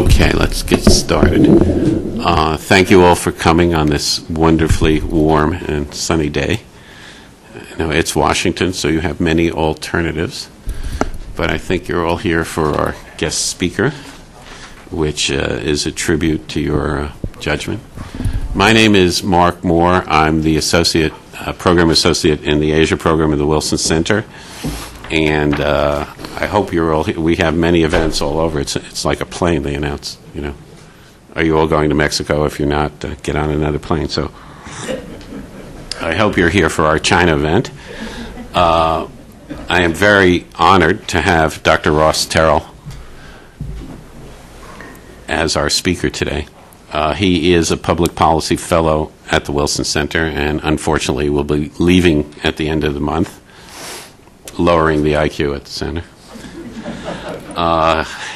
Okay, let's get started. Thank you all for coming on this wonderfully warm and sunny day. I know it's Washington, so you have many alternatives, but I think you're all here for our guest speaker, which is a tribute to your judgment. My name is Mark Moore. I'm the program associate in the Asia program of the Wilson Center, and I hope you're all here. We have many events all over. It's like a plane, they announce, Are you all going to Mexico? If you're not, get on another plane. So I hope you're here for our China event. I am very honored to have Dr. Ross Terrell as our speaker today. He is a public policy fellow at the Wilson Center and unfortunately will be leaving at the end of the month, lowering the IQ at the center.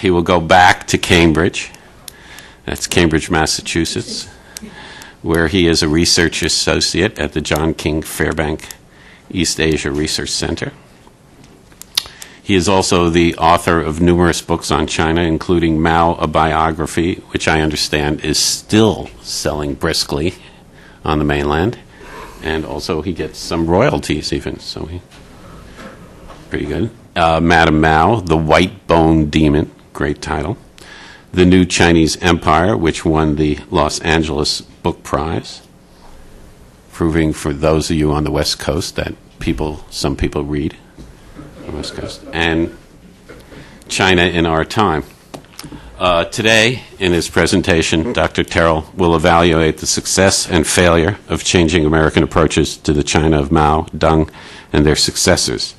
He will go back to Cambridge. That's Cambridge, Massachusetts, where he is a research associate at the John King Fairbank East Asia Research Center. He is also the author of numerous books on China, including Mao, a Biography, which I understand is still selling briskly on the mainland. And also he gets some royalties even, so pretty good. Madame Mao, The White Bone Demon, great title. The New Chinese Empire, which won the Los Angeles Book Prize, proving for those of you on the West Coast that some people read on the West Coast, and China in Our Time. Today, in his presentation, Dr. Terrell will evaluate the success and failure of changing American approaches to the China of Mao, Deng, and their successors.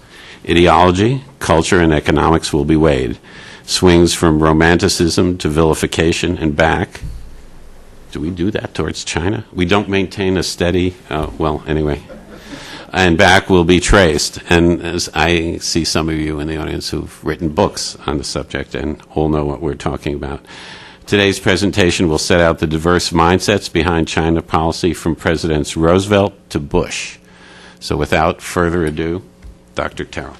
Ideology, culture, and economics will be weighed. Swings from romanticism to vilification and back. Do we do that towards China? We don't maintain a steady, and back will be traced. And as I see some of you in the audience who've written books on the subject and all know what we're talking about. Today's presentation will set out the diverse mindsets behind China policy from Presidents Roosevelt to Bush. So without further ado, Dr. Terrell.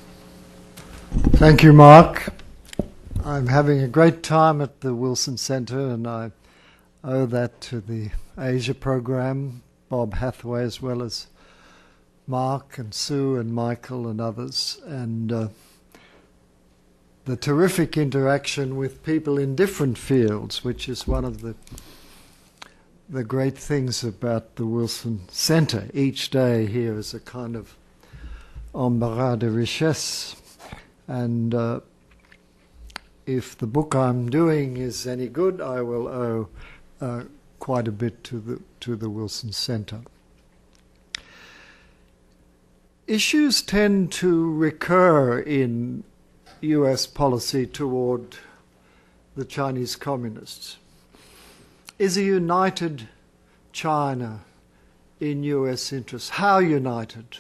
Thank you, Mark. I'm having a great time at the Wilson Center, and I owe that to the Asia program, Bob Hathaway, as well as Mark and Sue and Michael and others, and the terrific interaction with people in different fields, which is one of the great things about the Wilson Center. Each day here is a kind of embarras de richesse, and if the book I'm doing is any good, I will owe quite a bit to the Wilson Center. Issues tend to recur in U.S. policy toward the Chinese communists. Is a united China in U.S. interests? How united?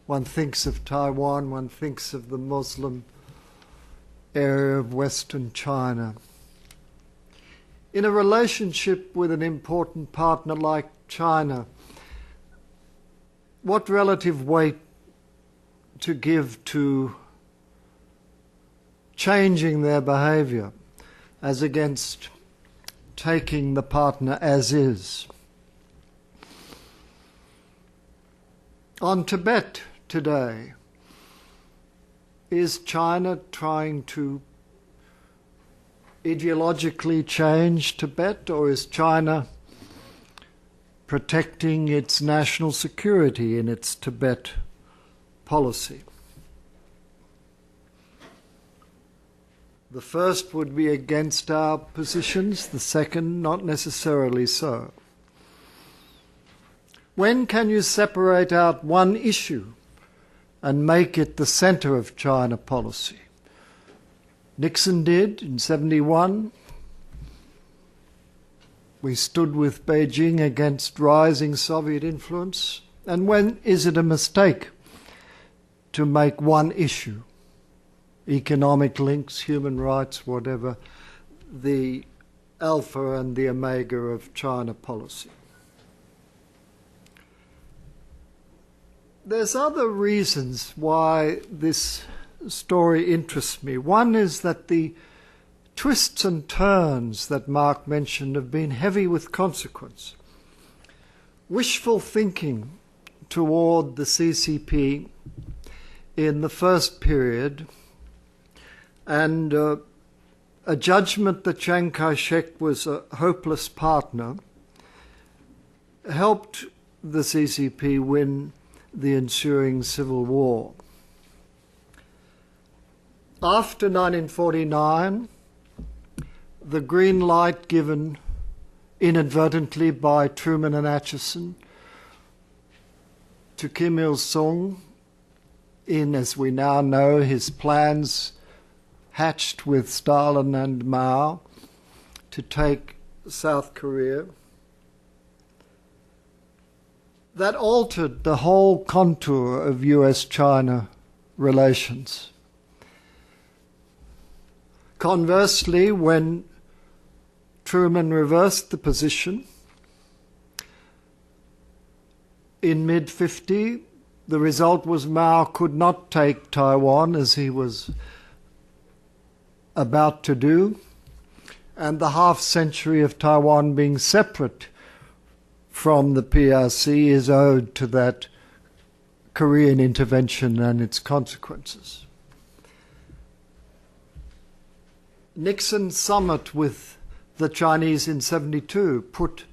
One thinks of Taiwan, one thinks of the Muslim area of Western China. In a relationship with an important partner like China, what relative weight to give to changing their behavior as against taking the partner as is? On Tibet today, is China trying to ideologically change Tibet, or is China protecting its national security in its Tibet policy? The first would be against our positions, the second not necessarily so. When can you separate out one issue and make it the center of China policy? Nixon did in 1971. We stood with Beijing against rising Soviet influence. And when is it a mistake to make one issue, economic links, human rights, whatever, the alpha and the omega of China policy? There's other reasons why this story interests me. One is that the twists and turns that Mark mentioned have been heavy with consequence. Wishful thinking toward the CCP in the first period, and a judgment that Chiang Kai-shek was a hopeless partner, helped the CCP win the ensuing civil war. After 1949, the green light given inadvertently by Truman and Acheson to Kim Il-sung in, as we now know, his plans hatched with Stalin and Mao to take South Korea. That altered the whole contour of US-China relations. Conversely, when Truman reversed the position in mid-50, the result was Mao could not take Taiwan as he was about to do, and the half-century of Taiwan being separate from the PRC is owed to that Korean intervention and its consequences. Nixon's summit with the Chinese in 1972 put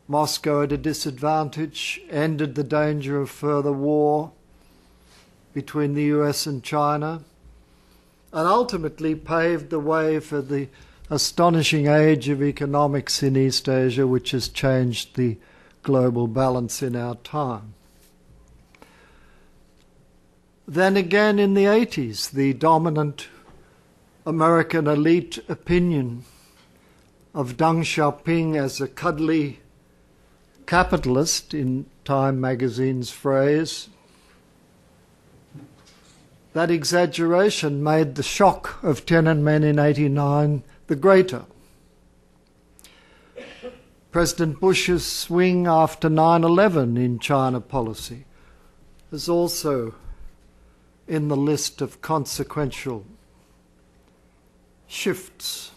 Moscow at a disadvantage, ended the danger of further war between the US and China, and ultimately paved the way for the astonishing age of economics in East Asia, which has changed the global balance in our time. Then again in the 80s, the dominant American elite opinion of Deng Xiaoping as a cuddly capitalist, in Time magazine's phrase, that exaggeration made the shock of Tiananmen in 1989 the greater. President Bush's swing after 9/11 in China policy is also in the list of consequential shifts.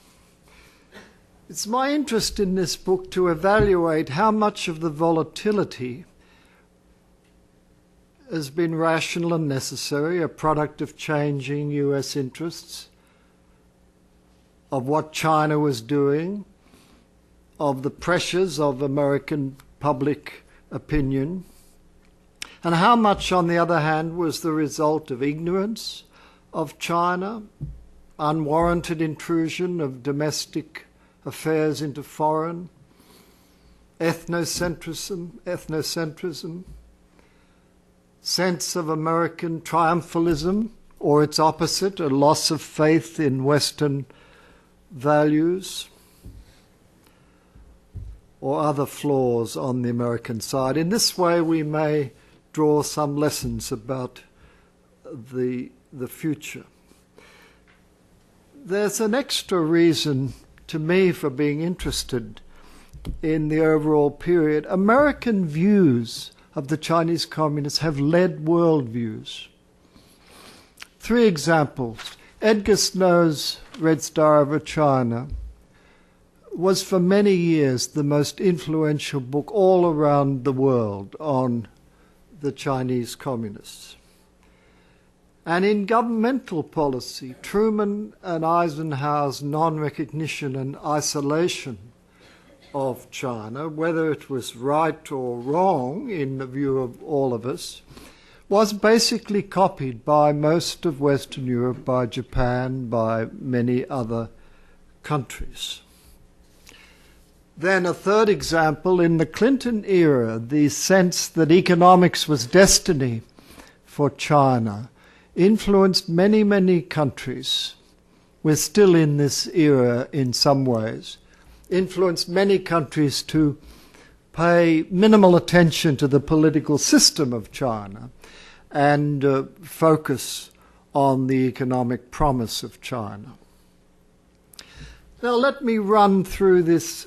It's my interest in this book to evaluate how much of the volatility has been rational and necessary, a product of changing US interests, of what China was doing, of the pressures of American public opinion, and how much, on the other hand, was the result of ignorance of China, unwarranted intrusion of domestic affairs into foreign, ethnocentrism, sense of American triumphalism, or its opposite, a loss of faith in Western values, or other flaws on the American side. In this way, we may draw some lessons about the future. There's an extra reason to me for being interested in the overall period. American views of the Chinese communists have led world views. 3 examples. Edgar Snow's Red Star Over China was for many years the most influential book all around the world on the Chinese communists. And in governmental policy, Truman and Eisenhower's non-recognition and isolation of China, whether it was right or wrong in the view of all of us, was basically copied by most of Western Europe, by Japan, by many other countries. Then a third example, in the Clinton era, the sense that economics was destiny for China influenced many, many countries. We're still in this era in some ways. Influenced many countries to pay minimal attention to the political system of China and focus on the economic promise of China. Now let me run through this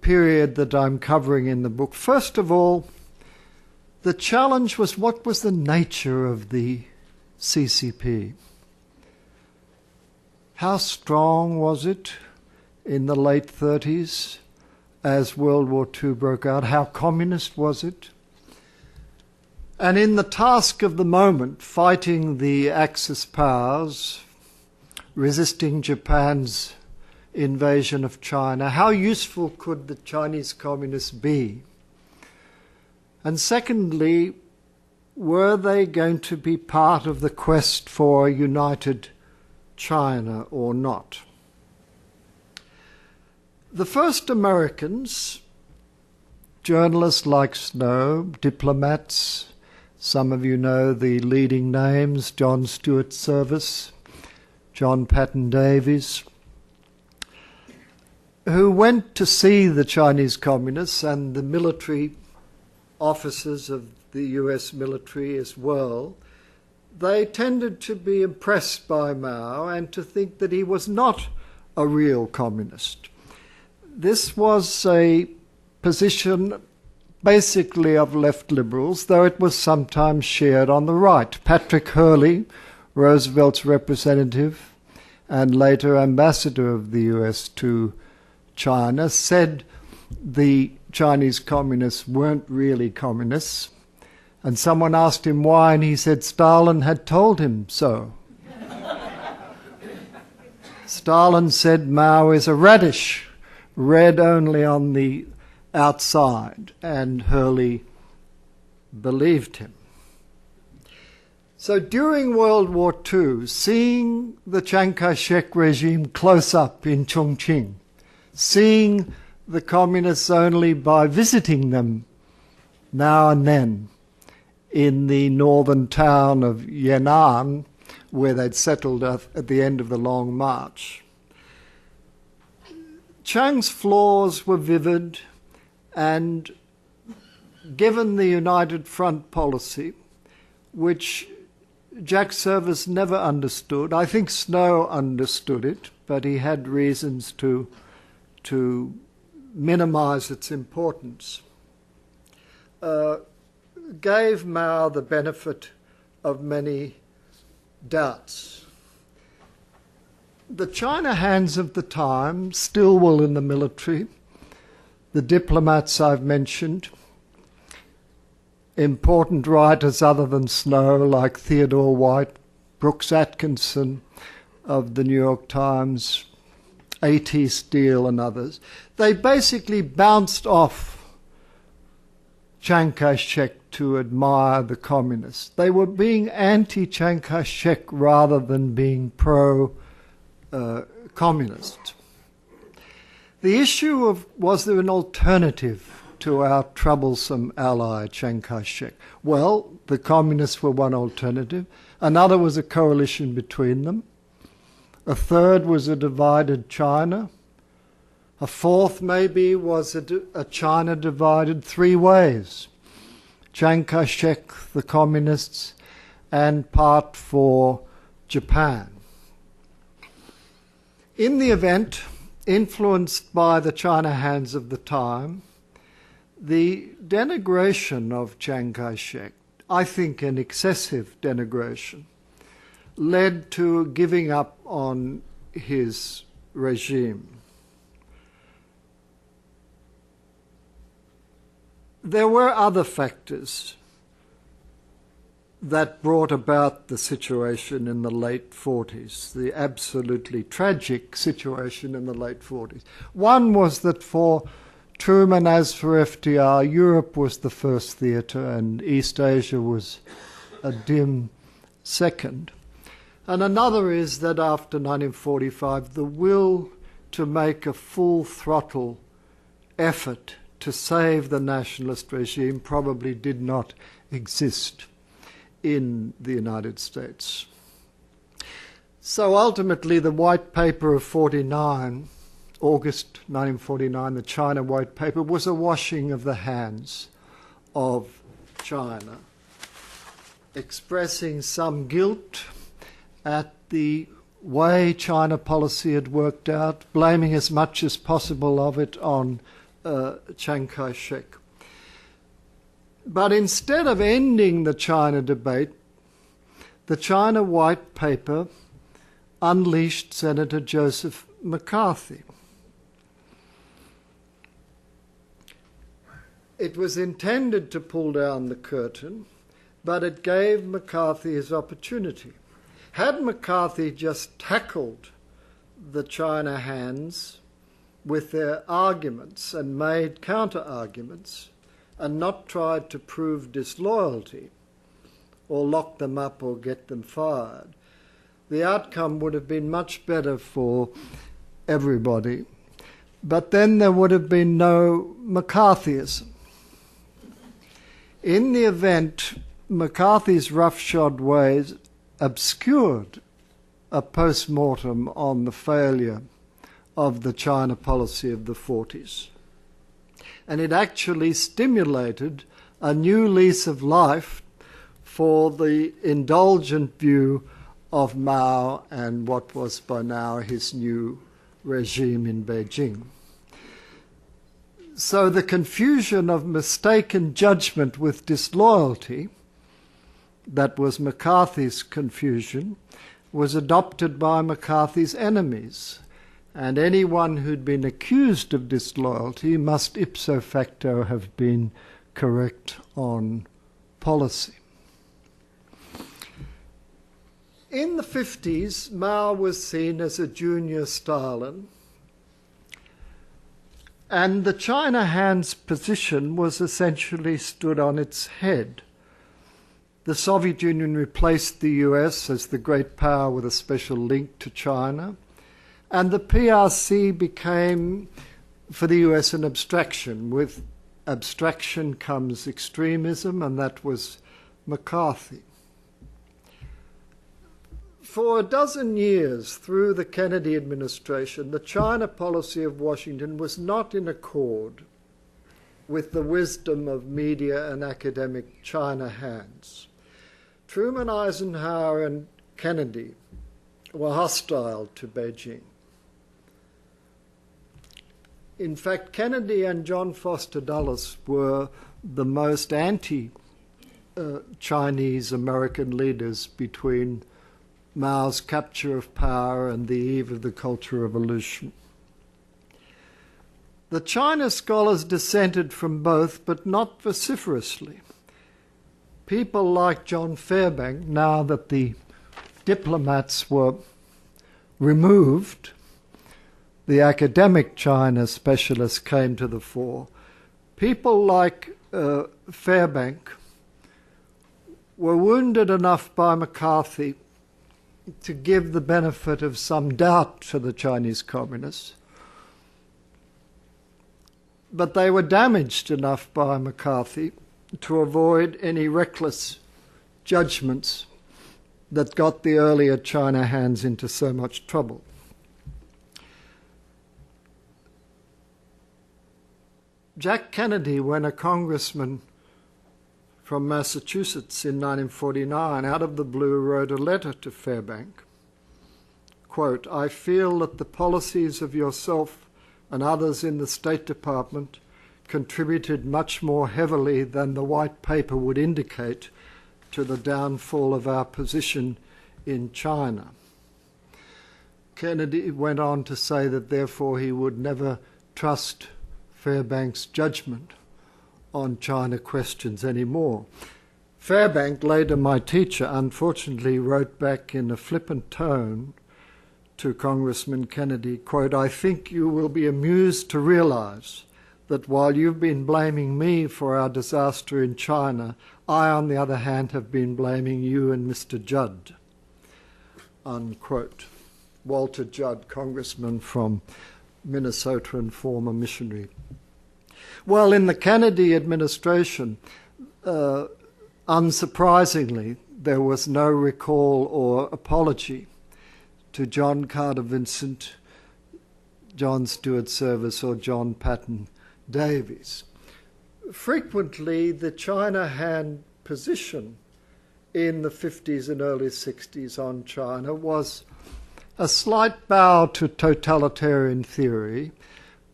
period that I'm covering in the book. First of all, the challenge was, what was the nature of the CCP? How strong was it in the late 30s as World War II broke out? How communist was it? And in the task of the moment, fighting the Axis powers, resisting Japan's invasion of China, how useful could the Chinese communists be? And secondly, were they going to be part of the quest for a united China or not? The first Americans, journalists like Snow, diplomats, some of you know the leading names, John Stuart Service, John Patton Davies, who went to see the Chinese communists and the military officers of the US military as well. They tended to be impressed by Mao and to think that he was not a real communist. This was a position basically of left liberals, though it was sometimes shared on the right. Patrick Hurley, Roosevelt's representative and later ambassador of the US to China, said the Chinese communists weren't really communists. And someone asked him why, and he said Stalin had told him so. Stalin said Mao is a radish, red only on the outside, and Hurley believed him. So during World War II, seeing the Chiang Kai-shek regime close up in Chongqing, seeing the communists only by visiting them now and then in the northern town of Yan'an, where they'd settled at the end of the Long March, Chiang's flaws were vivid, and given the United Front policy, which Jack Service never understood, I think Snow understood it, but he had reasons to minimize its importance, gave Mao the benefit of many doubts. The China hands of the time still were in the military. The diplomats I've mentioned, important writers other than Snow like Theodore White, Brooks Atkinson of the New York Times, A.T. Steele and others, they basically bounced off Chiang Kai-shek to admire the communists. They were being anti-Chiang Kai-shek rather than being pro-communist. The issue of was there an alternative to our troublesome ally, Chiang Kai-shek? Well, the communists were one alternative. Another was a coalition between them. A third was a divided China. A fourth, maybe, was a China divided three ways. Chiang Kai-shek, the communists, and part for Japan. In the event, influenced by the China hands of the time, the denigration of Chiang Kai-shek, I think an excessive denigration, led to giving up on his regime. There were other factors that brought about the situation in the late 40s, the absolutely tragic situation in the late 40s. One was that for Truman, as for FDR, Europe was the first theatre and East Asia was a dim second. And another is that after 1945, the will to make a full throttle effort to save the nationalist regime probably did not exist in the United States. So ultimately the White Paper of 49, August 1949, the China White Paper, was a washing of the hands of China, expressing some guilt at the way China policy had worked out, blaming as much as possible of it on Chiang Kai-shek. But instead of ending the China debate, the China White Paper unleashed Senator Joseph McCarthy. It was intended to pull down the curtain, but it gave McCarthy his opportunity. Had McCarthy just tackled the China hands with their arguments and made counter-arguments and not tried to prove disloyalty or lock them up or get them fired, the outcome would have been much better for everybody. But then there would have been no McCarthyism. In the event, McCarthy's roughshod ways obscured a post-mortem on the failure of the China policy of the 40s. And it actually stimulated a new lease of life for the indulgent view of Mao and what was by now his new regime in Beijing. So the confusion of mistaken judgment with disloyalty, that was McCarthy's confusion, was adopted by McCarthy's enemies, and anyone who'd been accused of disloyalty must ipso facto have been correct on policy. In the 50s, Mao was seen as a junior Stalin, and the China hands position was essentially stood on its head. The Soviet Union replaced the US as the great power with a special link to China, and the PRC became, for the US, an abstraction. With abstraction comes extremism, and that was McCarthy. For a dozen years through the Kennedy administration, the China policy of Washington was not in accord with the wisdom of media and academic China hands. Truman, Eisenhower, and Kennedy were hostile to Beijing. In fact, Kennedy and John Foster Dulles were the most anti-Chinese American leaders between Mao's capture of power and the eve of the Cultural Revolution. The China scholars dissented from both, but not vociferously. People like John Fairbank, now that the diplomats were removed, the academic China specialists came to the fore. People like Fairbank were wounded enough by McCarthy to give the benefit of some doubt to the Chinese communists, but they were damaged enough by McCarthy to avoid any reckless judgments that got the earlier China hands into so much trouble. Jack Kennedy, when a congressman from Massachusetts in 1949, out of the blue, wrote a letter to Fairbank, quote, "I feel that the policies of yourself and others in the State Department contributed much more heavily than the white paper would indicate to the downfall of our position in China." Kennedy went on to say that therefore he would never trust Fairbank's judgment on China questions anymore. Fairbank, later my teacher, unfortunately wrote back in a flippant tone to Congressman Kennedy, quote, "I think you will be amused to realize that while you've been blaming me for our disaster in China, I, on the other hand, have been blaming you and Mr. Judd," unquote. Walter Judd, congressman from Minnesota and former missionary. Well, in the Kennedy administration, unsurprisingly, there was no recall or apology to John Carter Vincent, John Stuart Service, or John Patton Davies. Frequently, the China hand position in the 50s and early 60s on China was a slight bow to totalitarian theory,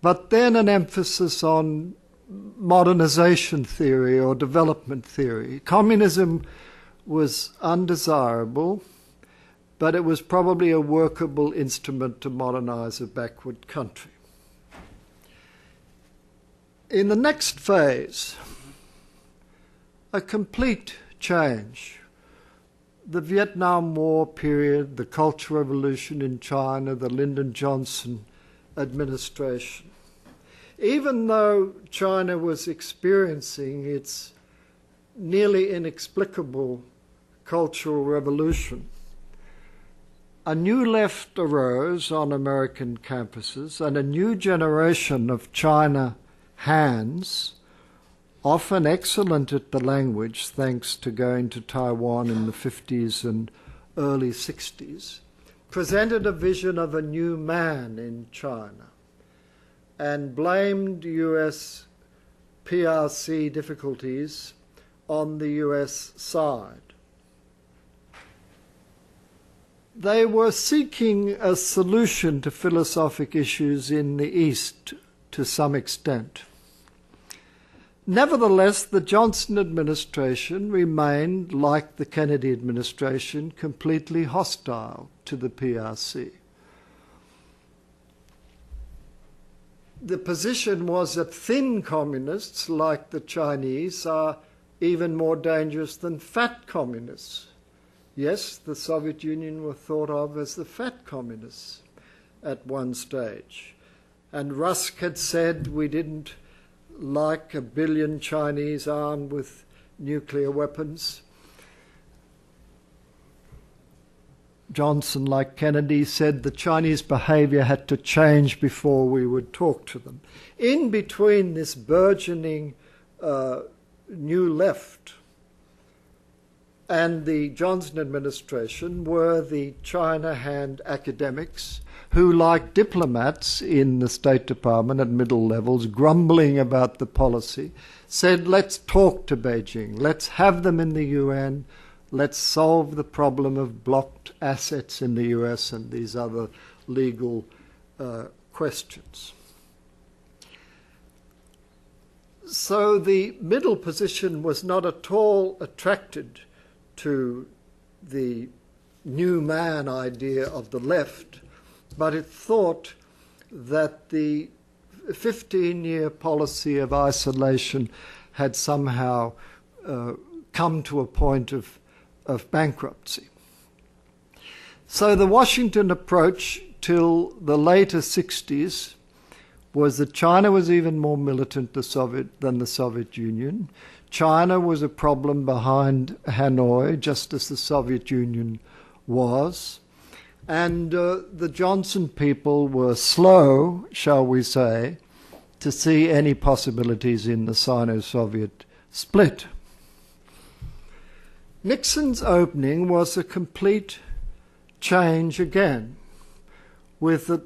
but then an emphasis on modernization theory or development theory. Communism was undesirable, but it was probably a workable instrument to modernize a backward country. In the next phase, a complete change. The Vietnam War period, the Cultural Revolution in China, the Lyndon Johnson administration. Even though China was experiencing its nearly inexplicable cultural revolution, a new left arose on American campuses, and a new generation of China hands, often excellent at the language thanks to going to Taiwan in the 50s and early 60s, presented a vision of a new man in China and blamed US PRC difficulties on the US side. They were seeking a solution to philosophic issues in the East to some extent. Nevertheless, the Johnson administration remained, like the Kennedy administration, completely hostile to the PRC. The position was that thin communists, like the Chinese, are even more dangerous than fat communists. Yes, the Soviet Union were thought of as the fat communists at one stage. And Rusk had said we didn't like 1 billion Chinese armed with nuclear weapons. Johnson, like Kennedy, said the Chinese behaviour had to change before we would talk to them. In between this burgeoning new left and the Johnson administration were the China hand academics who, like diplomats in the State Department at middle levels, grumbling about the policy, said, let's talk to Beijing, let's have them in the UN, let's solve the problem of blocked assets in the US and these other legal questions. So the middle position was not at all attracted to the new man idea of the left, but it thought that the 15-year policy of isolation had somehow come to a point of bankruptcy. So the Washington approach till the later 60s was that China was even more militant than the Soviet Union. China was a problem behind Hanoi, just as the Soviet Union was. And the Johnson people were slow, shall we say, to see any possibilities in the Sino-Soviet split. Nixon's opening was a complete change again, with a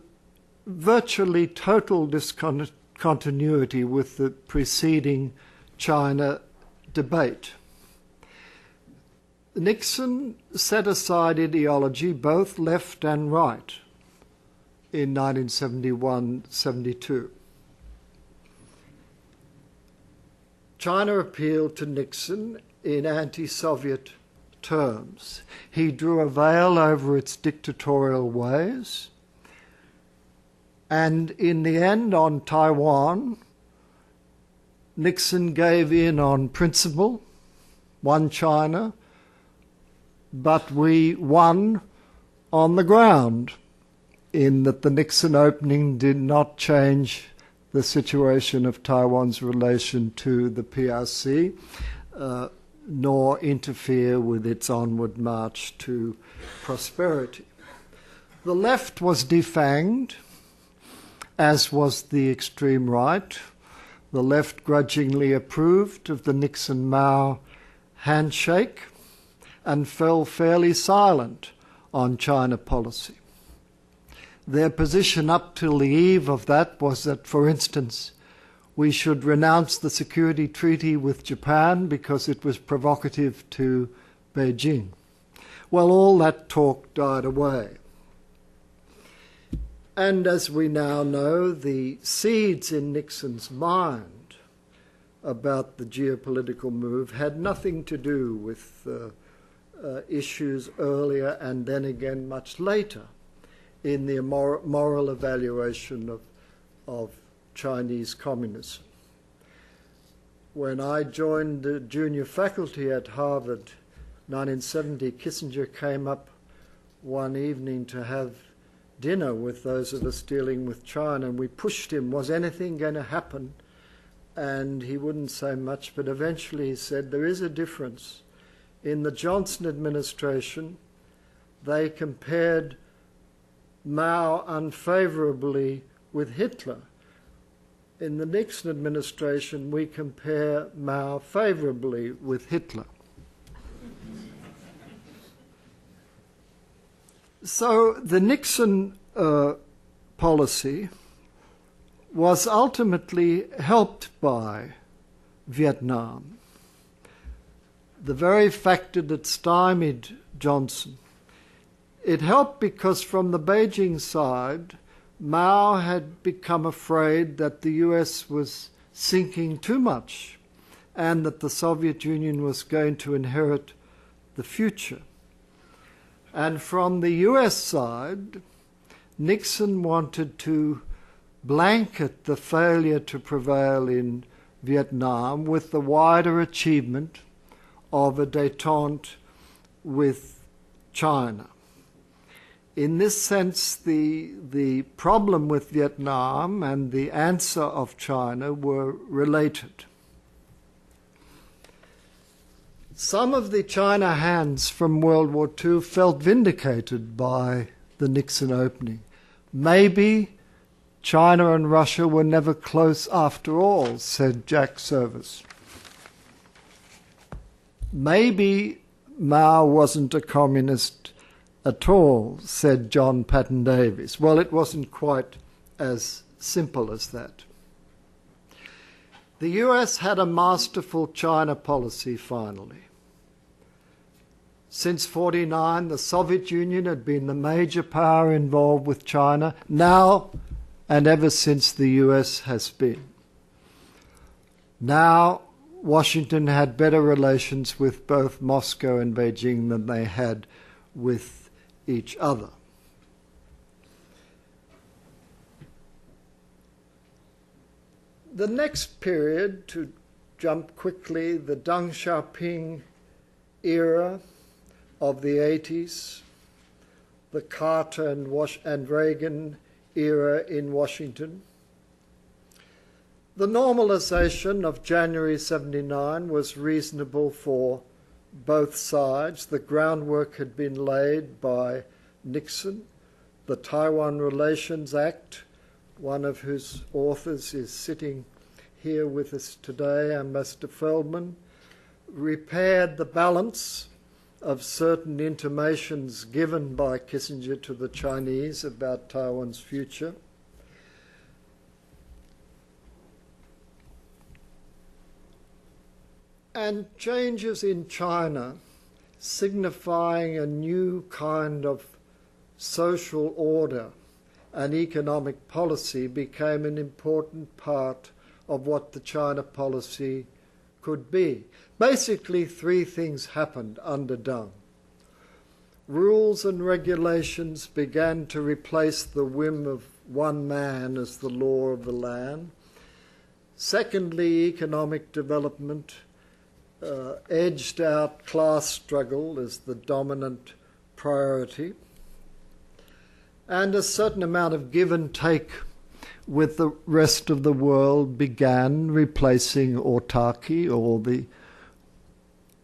virtually total discontinuity with the preceding China debate. Nixon set aside ideology, both left and right, in 1971-72. China appealed to Nixon in anti-Soviet terms. He drew a veil over its dictatorial ways, and in the end, on Taiwan, Nixon gave in on principle, one China, but we won on the ground, in that the Nixon opening did not change the situation of Taiwan's relation to the PRC, nor interfere with its onward march to prosperity. The left was defanged, as was the extreme right. The left grudgingly approved of the Nixon-Mao handshake and fell fairly silent on China policy. Their position up till the eve of that was that, for instance, we should renounce the security treaty with Japan because it was provocative to Beijing. Well, all that talk died away. And as we now know, the seeds in Nixon's mind about the geopolitical move had nothing to do with issues earlier and then again much later in the moral evaluation of Chinese communism. When I joined the junior faculty at Harvard, 1970, Kissinger came up one evening to have dinner with those of us dealing with China, and we pushed him, was anything going to happen? And he wouldn't say much, but eventually he said, there is a difference. In the Johnson administration, they compared Mao unfavorably with Hitler. In the Nixon administration, we compare Mao favorably with Hitler. So the Nixon policy was ultimately helped by Vietnam. The very factor that stymied Johnson, it helped because from the Beijing side, Mao had become afraid that the US was sinking too much and that the Soviet Union was going to inherit the future. And from the US side, Nixon wanted to blanket the failure to prevail in Vietnam with the wider achievement of a détente with China. In this sense, the problem with Vietnam and the answer of China were related. Some of the China hands from World War II felt vindicated by the Nixon opening. Maybe China and Russia were never close after all, said Jack Service. Maybe Mao wasn't a communist at all, said John Patton Davies. Well, it wasn't quite as simple as that. The US had a masterful China policy finally. Since 1949, the Soviet Union had been the major power involved with China. Now, and ever since, the US has been. Now, Washington had better relations with both Moscow and Beijing than they had with each other. The next period, to jump quickly, the Deng Xiaoping era of the 80s, the Carter and Reagan era in Washington. The normalization of January 79 was reasonable for both sides. The groundwork had been laid by Nixon. The Taiwan Relations Act, one of whose authors is sitting here with us today, Ambassador Feldman, repaired the balance of certain intimations given by Kissinger to the Chinese about Taiwan's future. And changes in China signifying a new kind of social order and economic policy became an important part of what the China policy could be. Basically, three things happened under Deng. Rules and regulations began to replace the whim of one man as the law of the land. Secondly, economic development edged out class struggle as the dominant priority. And a certain amount of give and take with the rest of the world began, replacing autarky, or the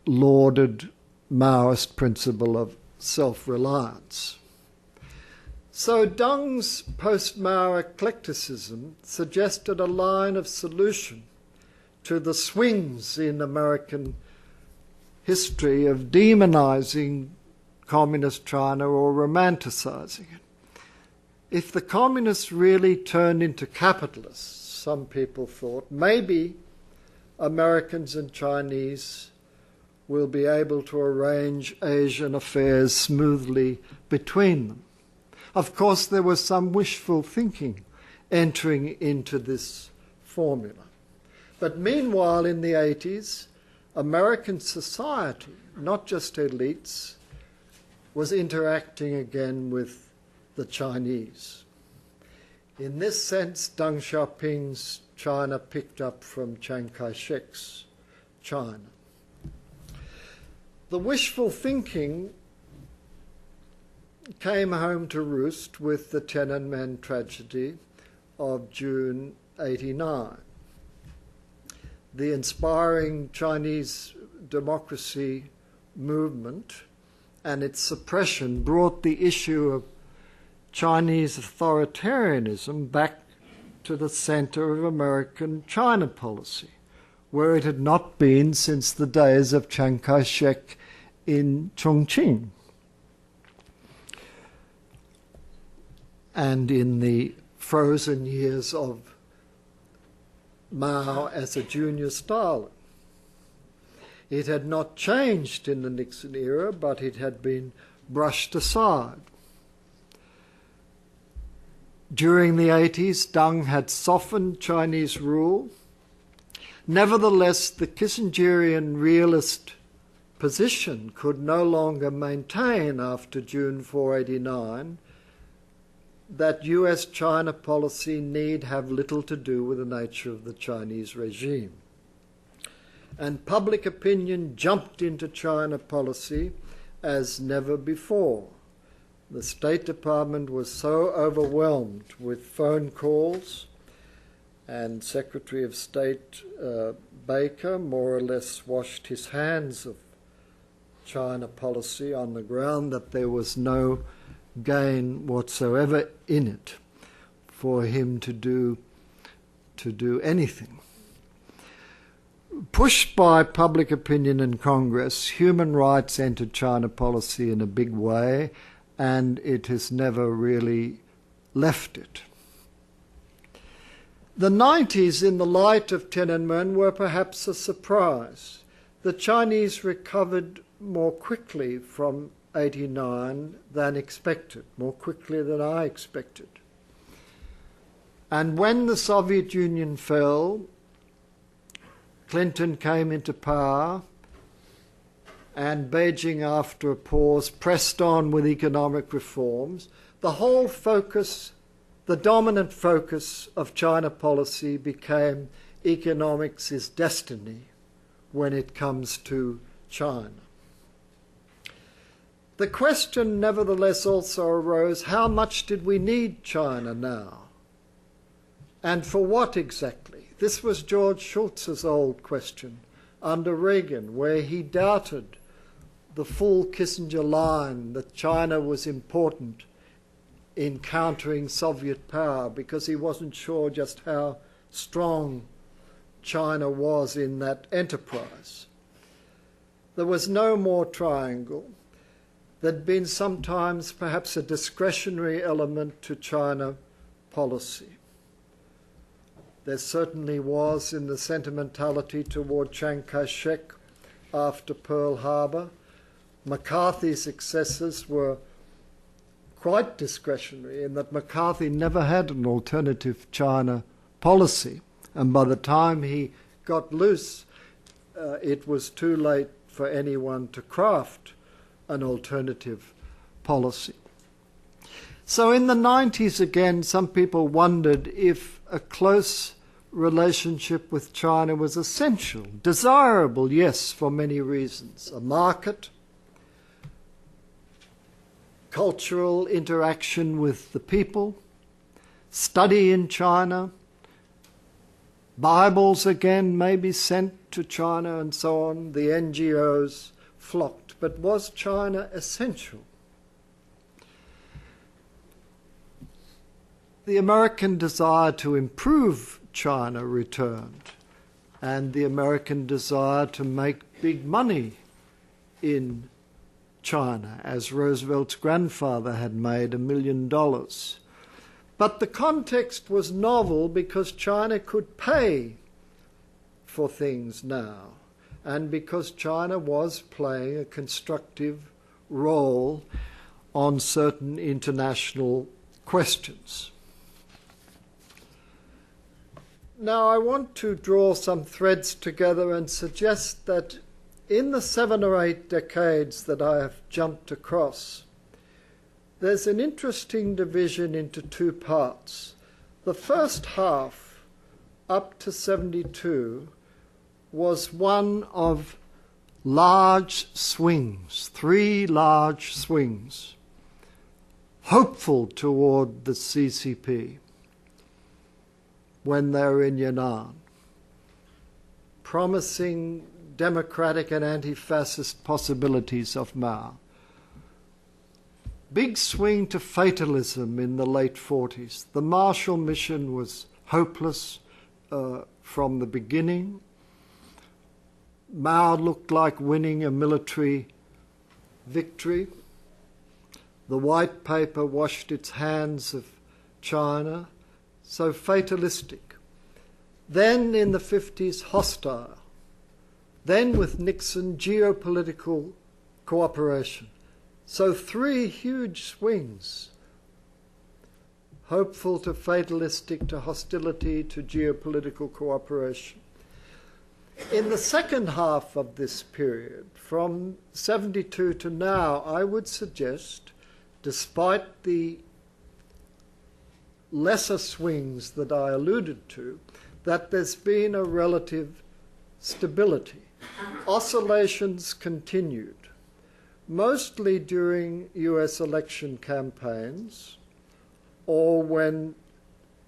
lauded Maoist principle of self-reliance. So Deng's post-Mao eclecticism suggested a line of solution to the swings in American history of demonizing communist China or romanticizing it. If the communists really turned into capitalists, some people thought, maybe Americans and Chinese will be able to arrange Asian affairs smoothly between them. Of course, there was some wishful thinking entering into this formula. But meanwhile, in the 80s, American society, not just elites, was interacting again with the Chinese. In this sense, Deng Xiaoping's China picked up from Chiang Kai-shek's China. The wishful thinking came home to roost with the Tiananmen tragedy of June 1989. The inspiring Chinese democracy movement and its suppression brought the issue of Chinese authoritarianism back to the center of American China policy, where it had not been since the days of Chiang Kai-shek in Chongqing and in the frozen years of Mao as a junior Stalin. It had not changed in the Nixon era, but it had been brushed aside. During the 80s, Deng had softened Chinese rule. Nevertheless, the Kissingerian realist position could no longer maintain after June 489 that US-China policy need have little to do with the nature of the Chinese regime. And public opinion jumped into China policy as never before. The State Department was so overwhelmed with phone calls, and Secretary of State Baker more or less washed his hands of China policy on the ground that there was no gain whatsoever in it for him to do anything. Pushed by public opinion in Congress, human rights entered China policy in a big way, and it has never really left it. The 90s, in the light of Tiananmen, were perhaps a surprise. The Chinese recovered more quickly from 1989 than expected, more quickly than I expected. And when the Soviet Union fell, Clinton came into power, and Beijing, after a pause, pressed on with economic reforms. The whole focus, the dominant focus of China policy became economics is destiny when it comes to China. The question, nevertheless, also arose, how much did we need China now? And for what exactly? This was George Shultz's old question under Reagan, where he doubted the full Kissinger line that China was important in countering Soviet power because he wasn't sure just how strong China was in that enterprise. There was no more triangle. There'd been sometimes perhaps a discretionary element to China policy. There certainly was in the sentimentality toward Chiang Kai-shek after Pearl Harbor. McCarthy's successors were quite discretionary in that McCarthy never had an alternative China policy, and by the time he got loose, it was too late for anyone to craft an alternative policy. So in the 90s, again, some people wondered if a close relationship with China was essential, desirable, yes, for many reasons. A market, cultural interaction with the people, study in China, Bibles again may be sent to China and so on. The NGOs flocked. But was China essential? The American desire to improve China returned, and the American desire to make big money in China, as Roosevelt's grandfather had made $1 million. But the context was novel because China could pay for things now, and because China was playing a constructive role on certain international questions. Now, I want to draw some threads together and suggest that in the 7 or 8 decades that I have jumped across, there's an interesting division into 2 parts. The first half, up to 72, was one of large swings, 3 large swings, hopeful toward the CCP when they were in Yan'an, promising democratic and anti-fascist possibilities of Mao. Big swing to fatalism in the late 40s. The Marshall Mission was hopeless from the beginning. Mao looked like winning a military victory. The White Paper washed its hands of China, so fatalistic. Then in the 50s, hostile. Then with Nixon, geopolitical cooperation. So 3 huge swings. Hopeful to fatalistic to hostility to geopolitical cooperation. In the second half of this period, from 72 to now, I would suggest, despite the lesser swings that I alluded to, that there's been a relative stability. Oscillations continued, mostly during US election campaigns or when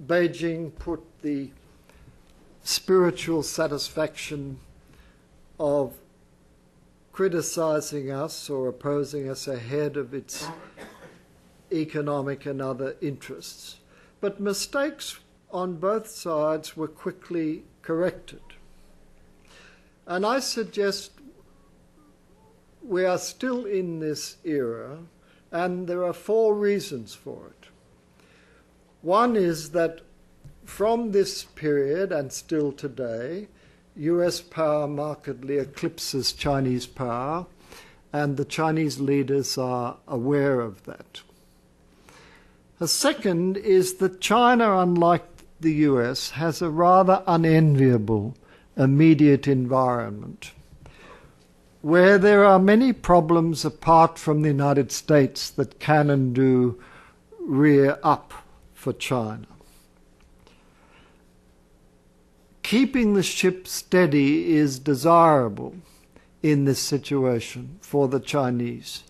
Beijing put the spiritual satisfaction of criticizing us or opposing us ahead of its economic and other interests. But mistakes on both sides were quickly corrected. And I suggest we are still in this era, and there are 4 reasons for it. One is that from this period and still today, US power markedly eclipses Chinese power, and the Chinese leaders are aware of that. A second is that China, unlike the US, has a rather unenviable immediate environment where there are many problems apart from the United States that can and do rear up for China. Keeping the ship steady is desirable in this situation for the Chinese.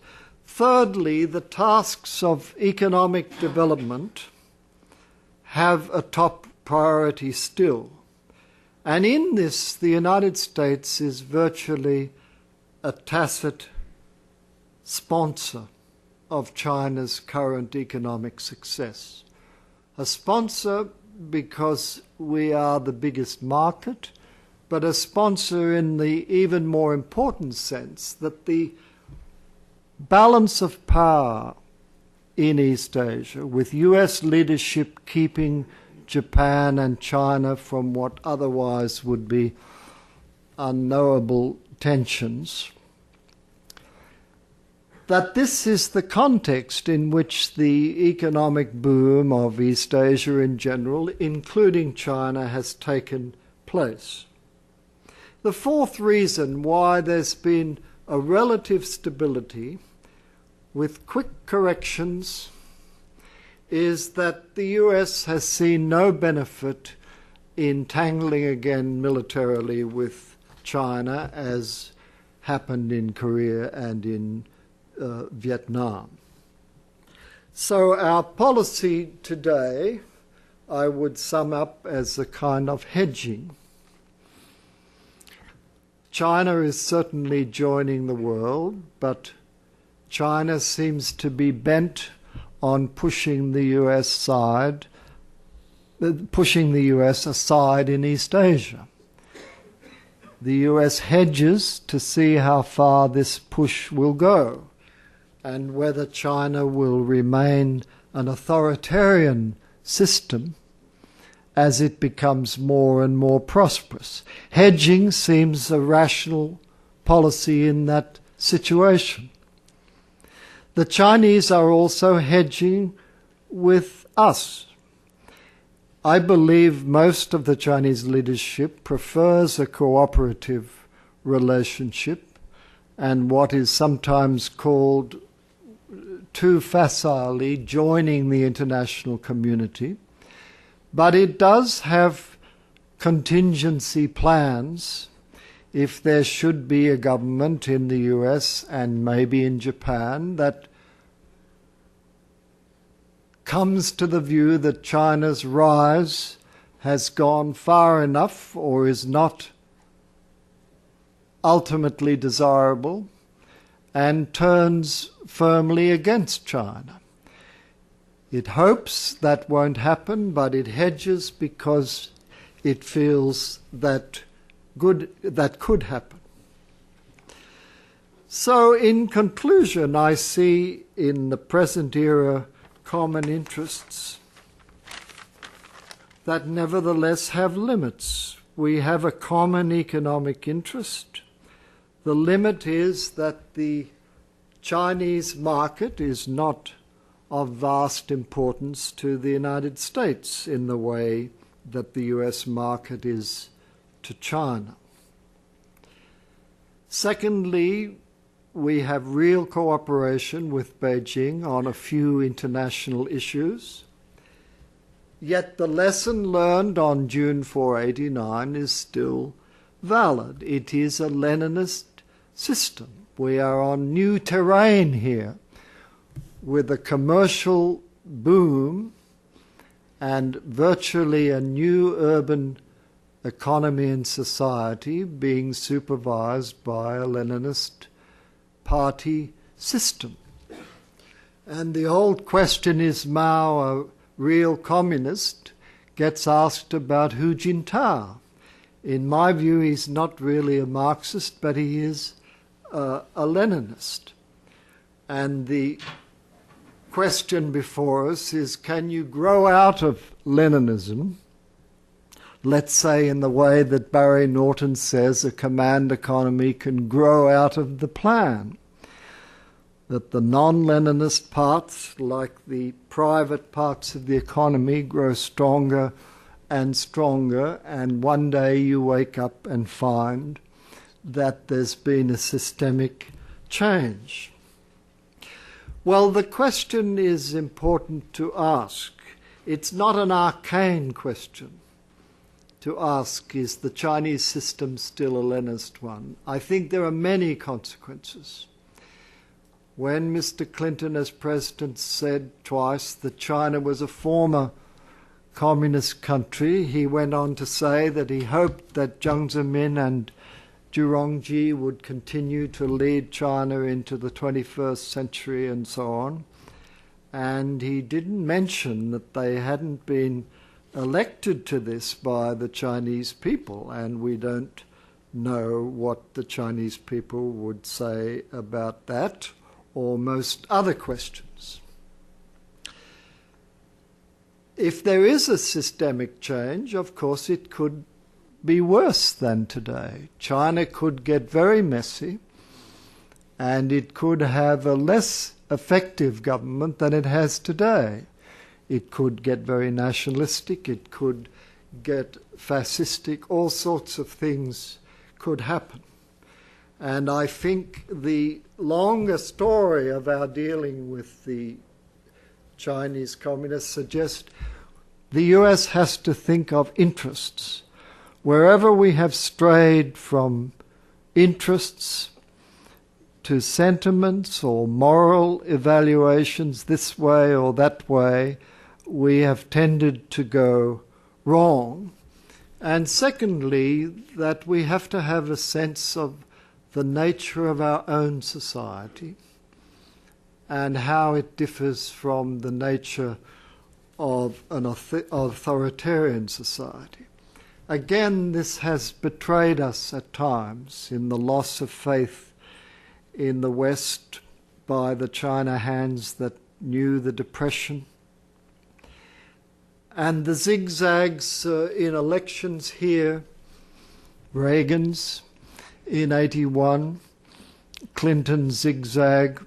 Thirdly, the tasks of economic development have a top priority still. And in this, the United States is virtually a tacit sponsor of China's current economic success. A sponsor because we are the biggest market, but a sponsor in the even more important sense that the balance of power in East Asia, with US leadership keeping Japan and China from what otherwise would be unknowable tensions, that this is the context in which the economic boom of East Asia in general, including China, has taken place. The 4th reason why there's been a relative stability with quick corrections is that the US has seen no benefit in tangling again militarily with China, as happened in Korea and in Vietnam. So our policy today, I would sum up as a kind of hedging. China is certainly joining the world, but China seems to be bent on pushing the US aside in East Asia. The US hedges to see how far this push will go and whether China will remain an authoritarian system as it becomes more and more prosperous. Hedging seems a rational policy in that situation. The Chinese are also hedging with us. I believe most of the Chinese leadership prefers a cooperative relationship and what is sometimes called too facilely joining the international community. But it does have contingency plans if there should be a government in the US and maybe in Japan that comes to the view that China's rise has gone far enough or is not ultimately desirable and turns firmly against China. It hopes that won't happen, but it hedges because it feels that could happen. So in conclusion, I see in the present era common interests that nevertheless have limits. We have a common economic interest. The limit is that the Chinese market is not of vast importance to the United States in the way that the US market is to China. Secondly, we have real cooperation with Beijing on a few international issues. Yet the lesson learned on June 489 is still valid. It is a Leninist system. We are on new terrain here with a commercial boom and virtually a new urban economy and society being supervised by a Leninist party system. And the old question, is Mao a real communist, gets asked about Hu Jintao. In my view, he's not really a Marxist, but he is a Leninist. And the question before us is, can you grow out of Leninism, let's say in the way that Barry Norton says a command economy can grow out of the plan, that the non-Leninist parts, like the private parts of the economy, grow stronger and stronger, and one day you wake up and find that there's been a systemic change. Well, the question is important to ask. It's not an arcane question to ask, is the Chinese system still a Leninist one? I think there are many consequences. When Mr. Clinton, as president, said twice that China was a former communist country, he went on to say that he hoped that Jiang Zemin and Zhurongji would continue to lead China into the 21st century and so on. And he didn't mention that they hadn't been elected to this by the Chinese people, and we don't know what the Chinese people would say about that or most other questions. If there is a systemic change, of course it could be worse than today. China could get very messy, and it could have a less effective government than it has today. It could get very nationalistic, it could get fascistic, all sorts of things could happen. And I think the longer story of our dealing with the Chinese communists suggests the US has to think of interests. Wherever we have strayed from interests to sentiments or moral evaluations this way or that way, we have tended to go wrong. And secondly, that we have to have a sense of the nature of our own society and how it differs from the nature of an authoritarian society. Again, this has betrayed us at times in the loss of faith in the West by the China hands that knew the Depression. And the zigzags in elections here, Reagan's in 81, Clinton's zigzag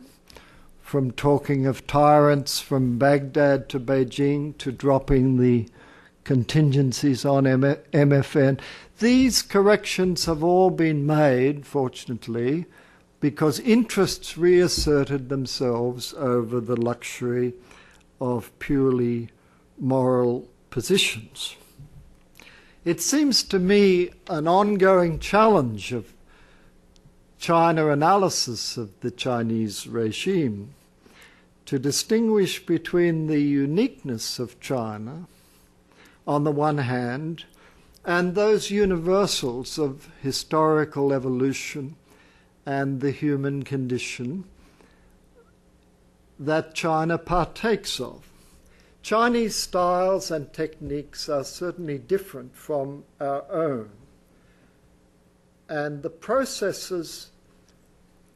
from talking of tyrants from Baghdad to Beijing to dropping the contingencies on MFN. These corrections have all been made, fortunately, because interests reasserted themselves over the luxury of purely moral positions. It seems to me an ongoing challenge of China analysis of the Chinese regime to distinguish between the uniqueness of China on the one hand and those universals of historical evolution and the human condition that China partakes of. Chinese styles and techniques are certainly different from our own, and the processes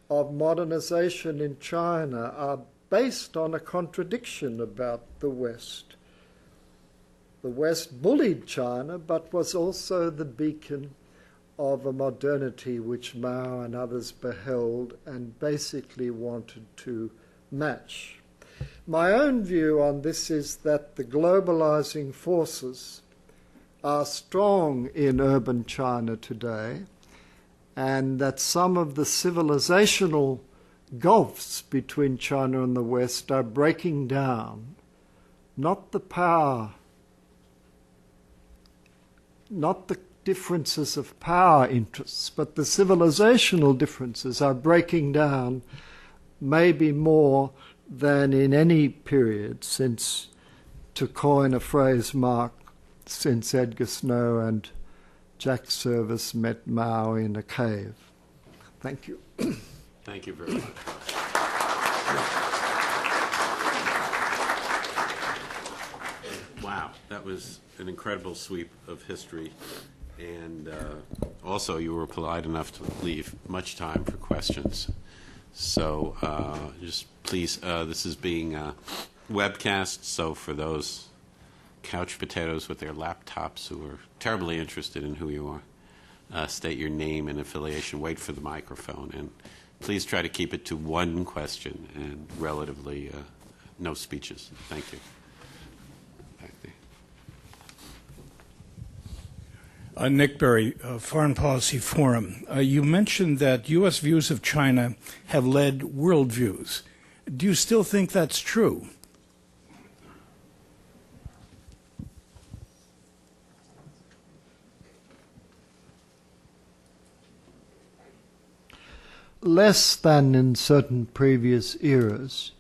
of modernization in China are based on a contradiction about the West. The West bullied China, but was also the beacon of a modernity which Mao and others beheld and basically wanted to match. My own view on this is that the globalizing forces are strong in urban China today, and that some of the civilizational gulfs between China and the West are breaking down. Not the power, not the differences of power interests, but the civilizational differences are breaking down maybe more than in any period since, to coin a phrase, Mark, since Edgar Snow and Jack Service met Mao in a cave. Thank you. Thank you very much. Wow, that was an incredible sweep of history. And also, you were polite enough to leave much time for questions. So just please, this is being webcast, so for those couch potatoes with their laptops who are terribly interested in who you are, state your name and affiliation, wait for the microphone, and please try to keep it to one question and relatively no speeches. Thank you. Back there. Nick Berry, Foreign Policy Forum. You mentioned that U.S. views of China have led world views. Do you still think that's true? Less than in certain previous eras,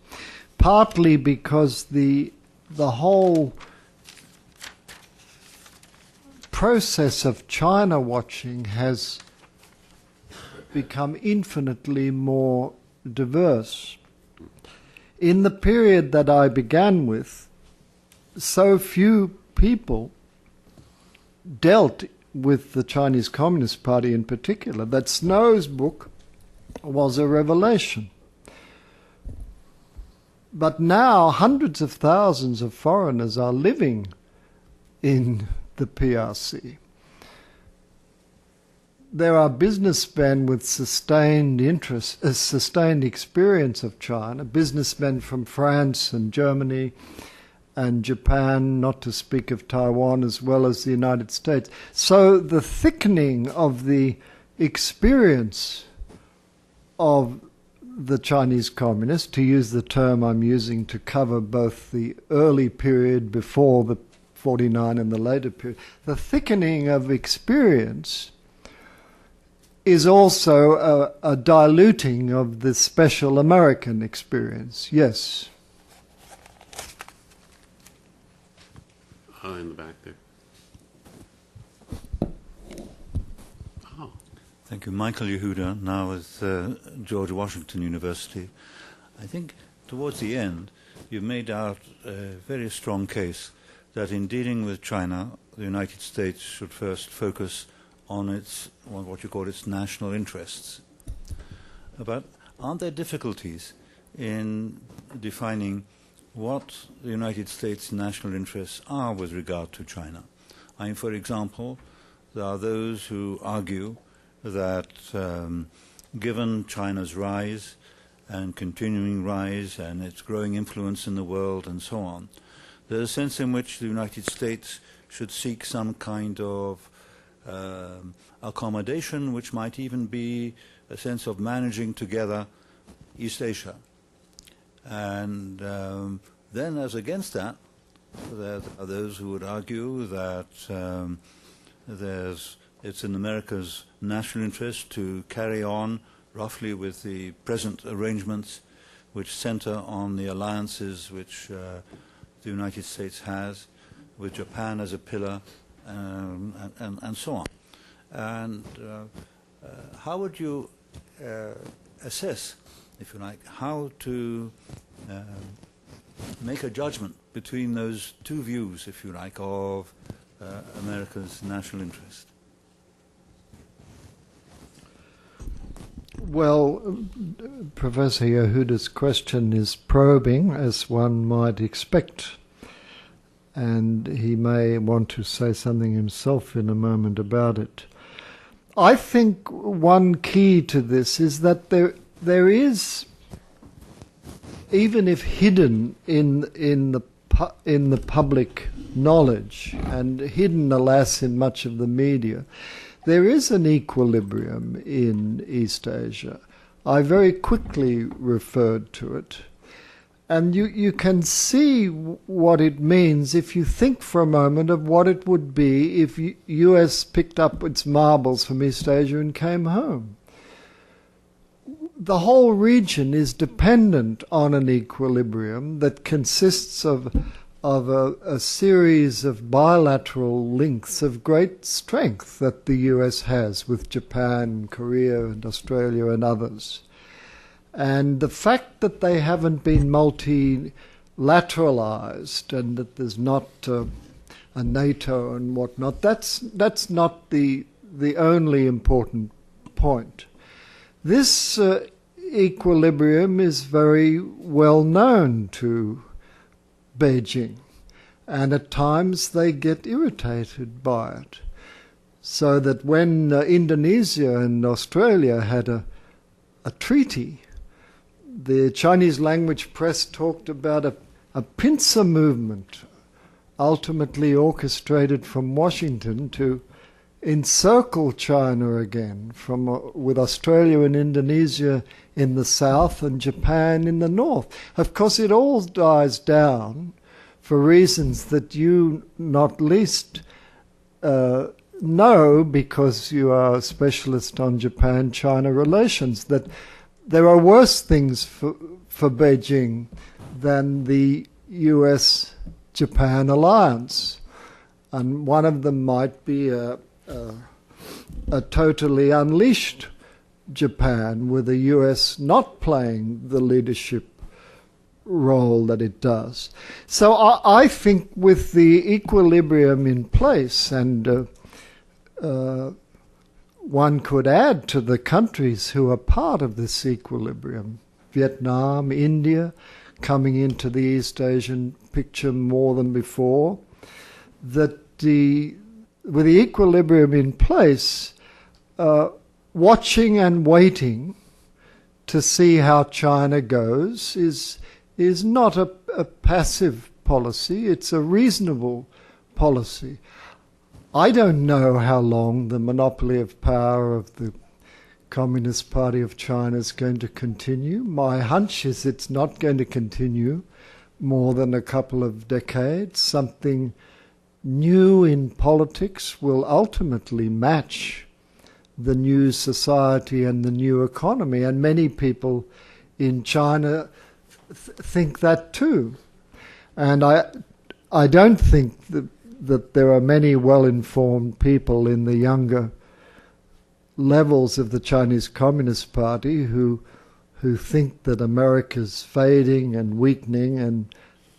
partly because the whole process of China watching has become infinitely more diverse. In the period that I began with, so few people dealt with the Chinese Communist Party in particular that Snow's book was a revelation. But now hundreds of thousands of foreigners are living in the PRC. There are businessmen with sustained interest, sustained experience of China, businessmen from France and Germany and Japan, not to speak of Taiwan, as well as the United States. So the thickening of the experience of the Chinese communists, to use the term I'm using to cover both the early period before the 49 and the later period, the thickening of experience is also a diluting of the special American experience. Yes. In the back there. Oh. Thank you. Michael Yehuda, now with George Washington University. I think towards the end, you made out a very strong case that in dealing with China, the United States should first focus on its, what you call its national interests. But aren't there difficulties in defining what the United States' national interests are with regard to China? I mean, for example, there are those who argue that given China's rise and continuing rise and its growing influence in the world and so on, there's a sense in which the United States should seek some kind of accommodation, which might even be a sense of managing together East Asia. And then, as against that, there are those who would argue that it's in America's national interest to carry on roughly with the present arrangements which center on the alliances which the United States has, with Japan as a pillar, and so on. And how would you assess, if you like, how to make a judgment between those two views, if you like, of America's national interest? Well, Professor Yehuda's question is probing, as one might expect, and he may want to say something himself in a moment about it. I think one key to this is that there is, even if hidden in the public knowledge, and hidden, alas, in much of the media, there is an equilibrium in East Asia. I very quickly referred to it. And you can see what it means if you think for a moment of what it would be if US picked up its marbles from East Asia and came home. The whole region is dependent on an equilibrium that consists of a series of bilateral links of great strength that the US has with Japan, Korea, and Australia and others. And the fact that they haven't been multilateralized and that there's not a NATO and whatnot, that's not the only important point. This equilibrium is very well known to Beijing, and at times they get irritated by it. So that when Indonesia and Australia had a treaty, the Chinese language press talked about a pincer movement ultimately orchestrated from Washington to encircle China again, with Australia and Indonesia in the south and Japan in the north. Of course, it all dies down for reasons that you not least know, because you are a specialist on Japan-China relations, that there are worse things for Beijing than the US-Japan alliance. And one of them might be a totally unleashed Japan, with the US not playing the leadership role that it does. So I think with the equilibrium in place, and one could add to the countries who are part of this equilibrium, Vietnam, India, coming into the East Asian picture more than before, that with the equilibrium in place, watching and waiting to see how China goes is not a passive policy, it's a reasonable policy. I don't know how long the monopoly of power of the Communist Party of China is going to continue. My hunch is it's not going to continue more than a couple of decades. Something new in politics will ultimately match the new society and the new economy, and many people in China think that too. And I don't think that there are many well-informed people in the younger levels of the Chinese Communist Party who think that America's fading and weakening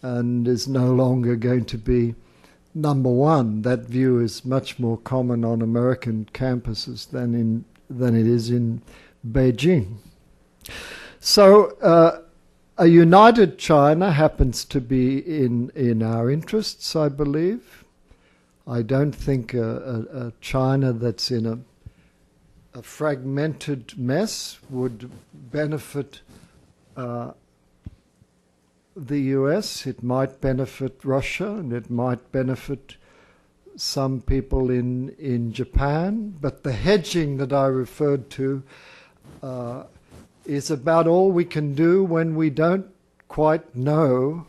and is no longer going to be number one. That view is much more common on American campuses than it is in Beijing. So a united China happens to be in our interests, I believe. I don't think a China that's in a fragmented mess would benefit the US. It might benefit Russia, and it might benefit some people in Japan, but the hedging that I referred to is about all we can do when we don't quite know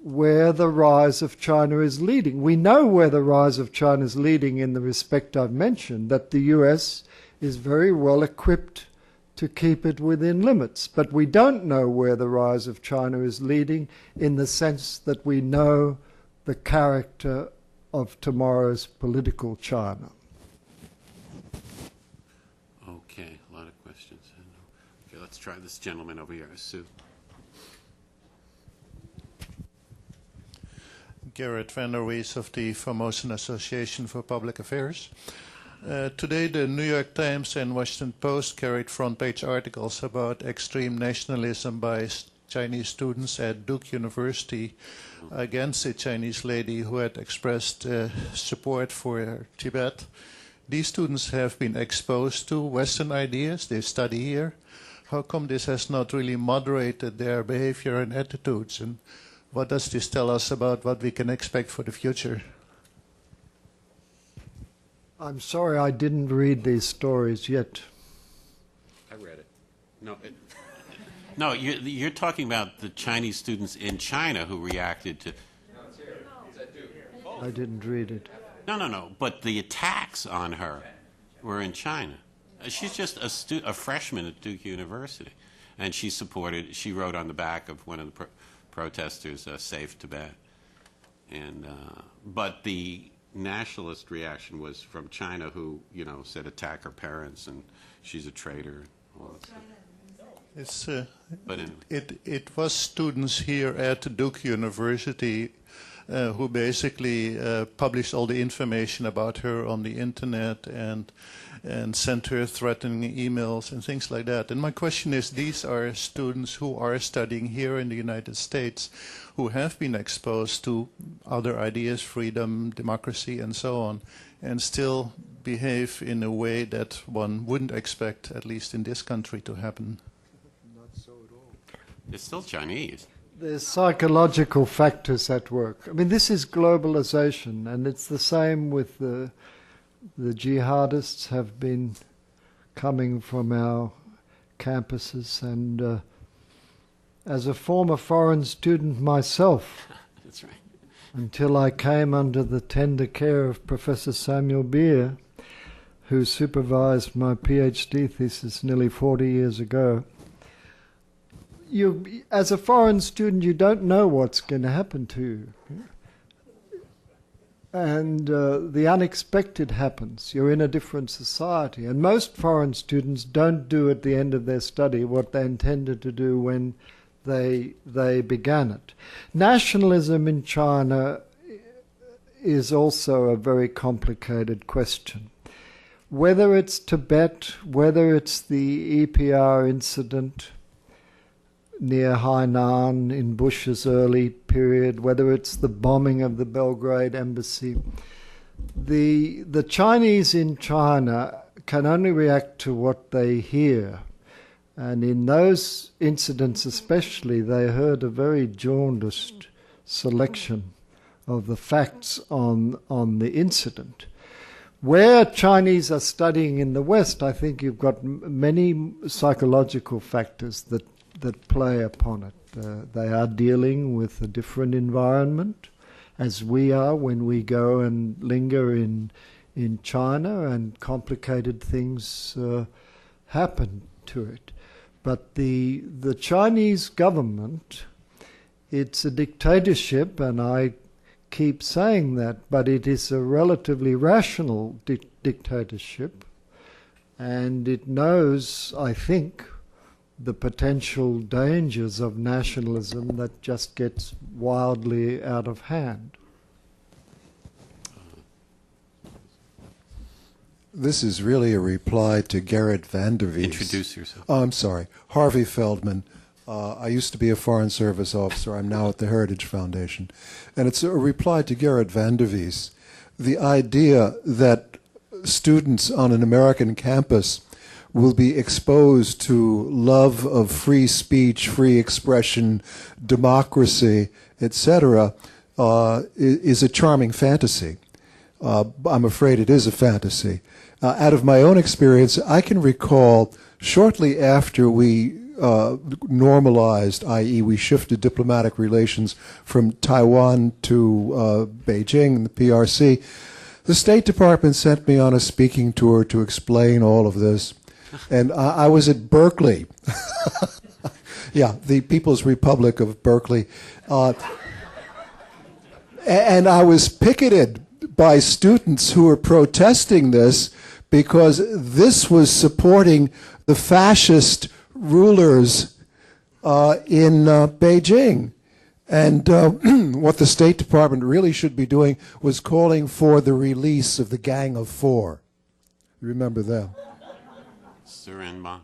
where the rise of China is leading. We know where the rise of China is leading in the respect I've mentioned, that the US is very well equipped to keep it within limits. But we don't know where the rise of China is leading in the sense that we know the character of tomorrow's political China. Okay, a lot of questions. Okay, let's try this gentleman over here, Sue. Gerrit van der Wees of the Formosan Association for Public Affairs. Today, the New York Times and Washington Post carried front-page articles about extreme nationalism by Chinese students at Duke University against a Chinese lady who had expressed support for Tibet. These students have been exposed to Western ideas. They study here. How come this has not really moderated their behavior and attitudes? And what does this tell us about what we can expect for the future? I'm sorry I didn't read these stories yet. I read it. No, you're talking about the Chinese students in China who reacted to... I didn't read it. No. But the attacks on her were in China. She's just a freshman at Duke University, and she wrote on the back of one of the protesters, Save Tibet. And but the nationalist reaction was from China, who said attack her parents and she's a traitor. It's, it was students here at Duke University who basically published all the information about her on the internet and sent her threatening emails and things like that. And my question is, these are students who are studying here in the United States who have been exposed to other ideas, freedom, democracy, and so on, and still behave in a way that one wouldn't expect, at least in this country, to happen. Not so at all. It's still Chinese. There's psychological factors at work. I mean, this is globalization, and it's the same with the jihadists have been coming from our campuses, and as a former foreign student myself, that's right, until I came under the tender care of Professor Samuel Beer, who supervised my PhD thesis nearly 40 years ago. As a foreign student, you don't know what's going to happen to you. And the unexpected happens. You're in a different society. And most foreign students don't do at the end of their study what they intended to do when they began it. Nationalism in China is also a very complicated question. Whether it's Tibet, whether it's the EPR incident near Hainan in Bush's early period, whether it's the bombing of the Belgrade embassy, the Chinese in China can only react to what they hear. And in those incidents especially, they heard a very jaundiced selection of the facts on the incident. Where Chinese are studying in the West, I think you've got many psychological factors that play upon it. They are dealing with a different environment, as we are when we go and linger in China, and complicated things happen to it. But the Chinese government, it's a dictatorship, and I keep saying that, but it is a relatively rational dictatorship, and it knows, I think, the potential dangers of nationalism that just gets wildly out of hand. This is really a reply to Gerrit van der Wees. Introduce yourself. Oh, I'm sorry. Harvey Feldman. I used to be a Foreign Service officer. I'm now at the Heritage Foundation. And it's a reply to Gerrit van der Wees. The idea that students on an American campus will be exposed to love of free speech, free expression, democracy, etc., is a charming fantasy. I'm afraid it is a fantasy. Out of my own experience, I can recall shortly after we normalized, i.e., we shifted diplomatic relations from Taiwan to Beijing and the PRC, the State Department sent me on a speaking tour to explain all of this. And I was at Berkeley. Yeah, the People's Republic of Berkeley. And I was picketed by students who were protesting this because this was supporting the fascist rulers in Beijing. And what the State Department really should be doing was calling for the release of the Gang of Four. You remember them? Surinba.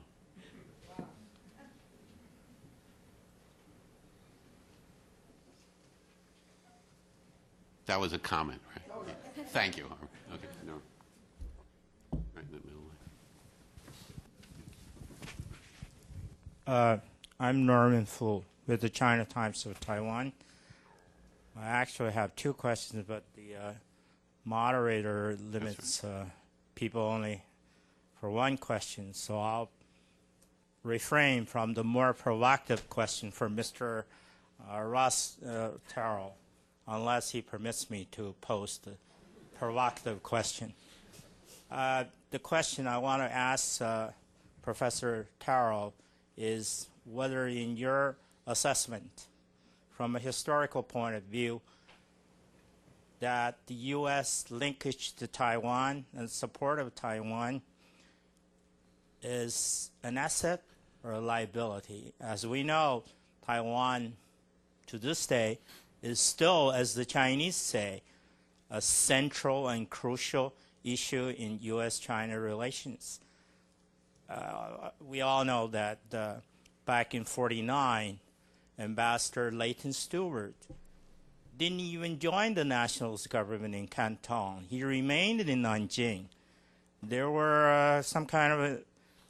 That was a comment, right? Yeah. Thank you, Harvey. Okay, no. Right in the middle. I'm Norman Fu with the China Times of Taiwan. I actually have two questions, but the moderator limits people only for one question, so I'll refrain from the more provocative question for Mr. Ross Terrell, unless he permits me to pose the provocative question. The question I want to ask Professor Terrell is whether in your assessment, from a historical point of view, that the U.S. linkage to Taiwan and support of Taiwan is an asset or a liability. As we know, Taiwan, to this day, is still, as the Chinese say, a central and crucial issue in U.S.-China relations. We all know that back in '49, Ambassador Leighton Stewart didn't even join the nationalist government in Canton. He remained in Nanjing. There were some kind of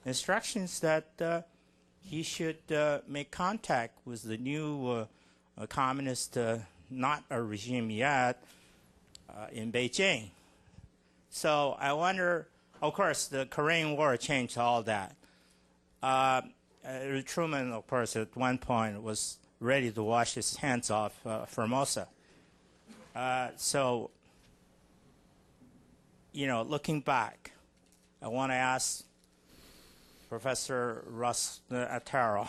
instructions that he should make contact with the new communist, not a regime yet, in Beijing. So I wonder, of course, the Korean War changed all that. Truman, of course, at one point was ready to wash his hands off Formosa. So, you know, looking back, I want to ask Professor Russ Attaro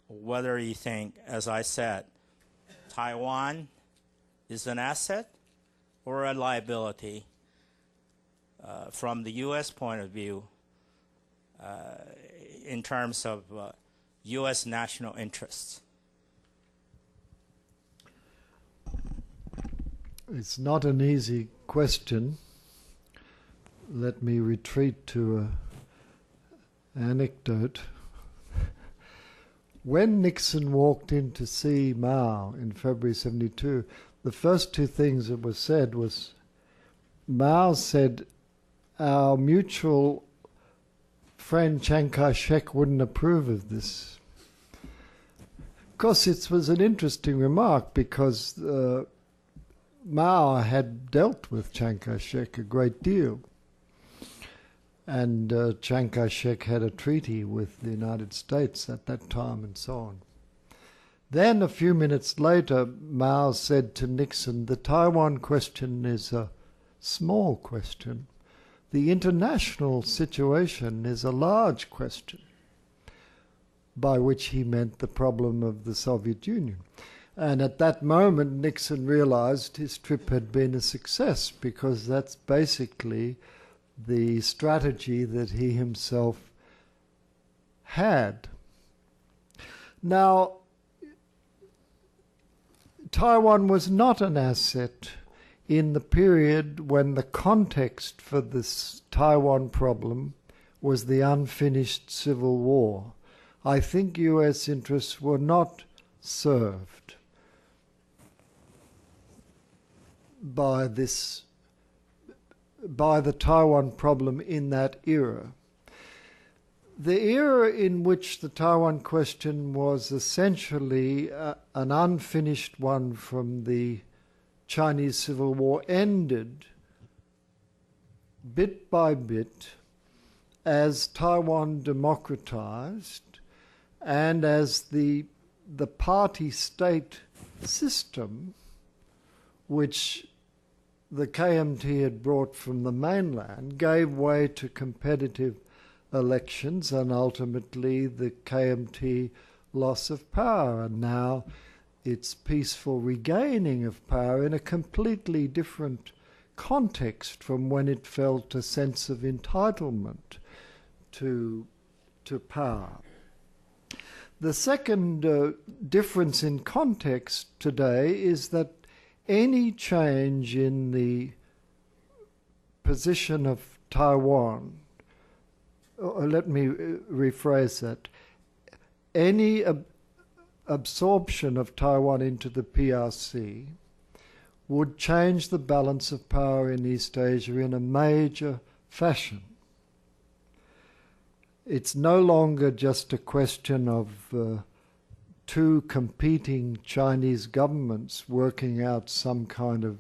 whether you think, as I said, Taiwan is an asset or a liability from the U.S. point of view in terms of U.S. national interests. It's not an easy question. Let me retreat to an anecdote. When Nixon walked in to see Mao in February '72, the first two things that were said was, Mao said, our mutual friend Chiang Kai-shek wouldn't approve of this. Of course, it was an interesting remark because Mao had dealt with Chiang Kai-shek a great deal. And Chiang Kai-shek had a treaty with the United States at that time and so on. Then a few minutes later, Mao said to Nixon, the Taiwan question is a small question. The international situation is a large question, by which he meant the problem of the Soviet Union. And at that moment, Nixon realized his trip had been a success, because that's basically the strategy that he himself had. Now, Taiwan was not an asset in the period when the context for this Taiwan problem was the unfinished civil war. I think US interests were not served by the Taiwan problem in that era. The era in which the Taiwan question was essentially an unfinished one from the Chinese Civil War ended bit by bit, as Taiwan democratized and as the party-state system, which the KMT had brought from the mainland, gave way to competitive elections, and ultimately the KMT loss of power, and now its peaceful regaining of power in a completely different context from when it felt a sense of entitlement to power. The second difference in context today is that any change in the position of Taiwan, or let me rephrase that, any absorption of Taiwan into the PRC would change the balance of power in East Asia in a major fashion. It's no longer just a question of two competing Chinese governments working out some kind of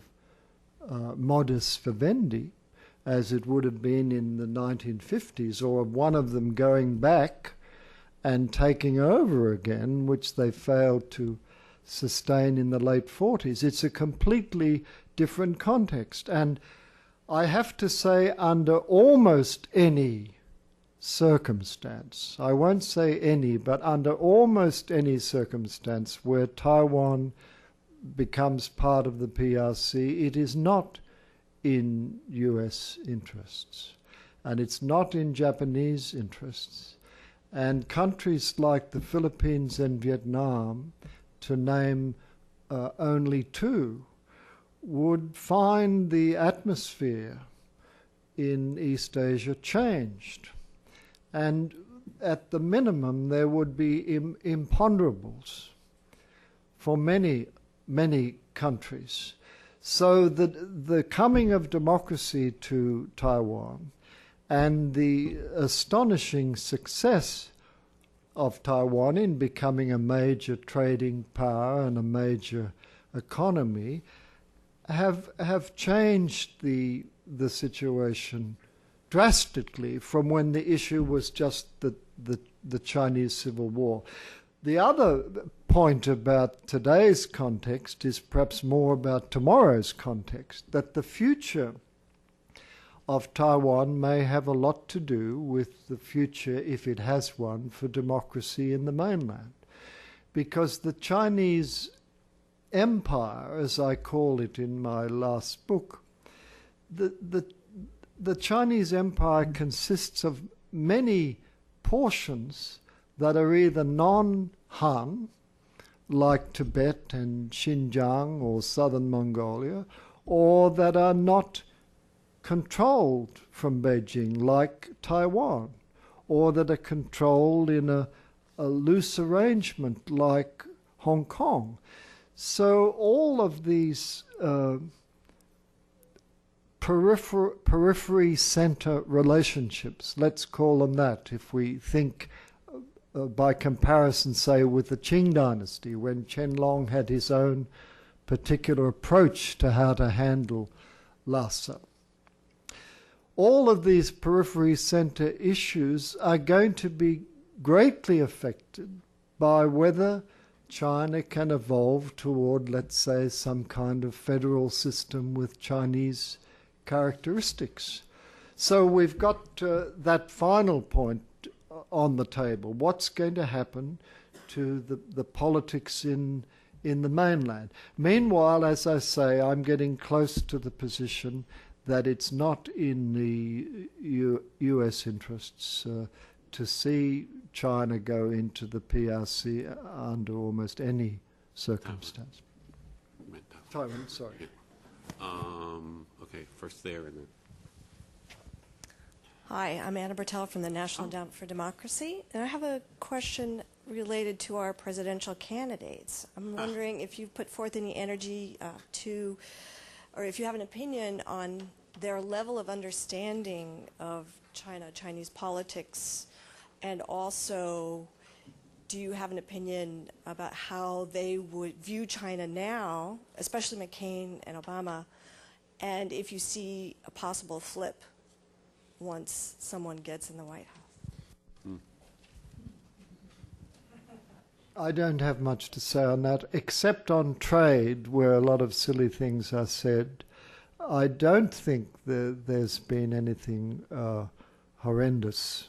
modus vivendi, as it would have been in the 1950s, or of one of them going back and taking over again, which they failed to sustain in the late 40s. It's a completely different context. And I have to say, under almost any circumstance, I won't say any, but under almost any circumstance where Taiwan becomes part of the PRC, it is not in US interests, and it's not in Japanese interests. And countries like the Philippines and Vietnam, to name only two, would find the atmosphere in East Asia changed. And at the minimum, there would be imponderables for many, many countries. So the coming of democracy to Taiwan and the astonishing success of Taiwan in becoming a major trading power and a major economy have changed the situation drastically from when the issue was just the Chinese Civil War. The other point about today's context is perhaps more about tomorrow's context, that the future of Taiwan may have a lot to do with the future, if it has one, for democracy in the mainland. Because the Chinese empire, as I call it in my last book, the Chinese empire consists of many portions that are either non-Han, like Tibet and Xinjiang or southern Mongolia, or that are not controlled from Beijing, like Taiwan, or that are controlled in a loose arrangement like Hong Kong. So all of these periphery center relationships, let's call them that, if we think by comparison, say, with the Qing dynasty, when Qianlong had his own particular approach to how to handle Lhasa. All of these periphery center issues are going to be greatly affected by whether China can evolve toward, let's say, some kind of federal system with Chinese characteristics. So we've got that final point on the table. What's going to happen to the politics in the mainland? Meanwhile, as I say, I'm getting close to the position that it's not in the US interests to see China go into the PRC under almost any circumstance. Taiwan, sorry. Okay, first there and then. Hi, I'm Anna Bertel from the National Endowment for Democracy, and I have a question related to our presidential candidates. I'm wondering if you've put forth any energy or if you have an opinion on their level of understanding of Chinese politics, and also do you have an opinion about how they would view China now, especially McCain and Obama, and if you see a possible flip once someone gets in the White House? I don't have much to say on that, except on trade, where a lot of silly things are said. I don't think there's been anything horrendous,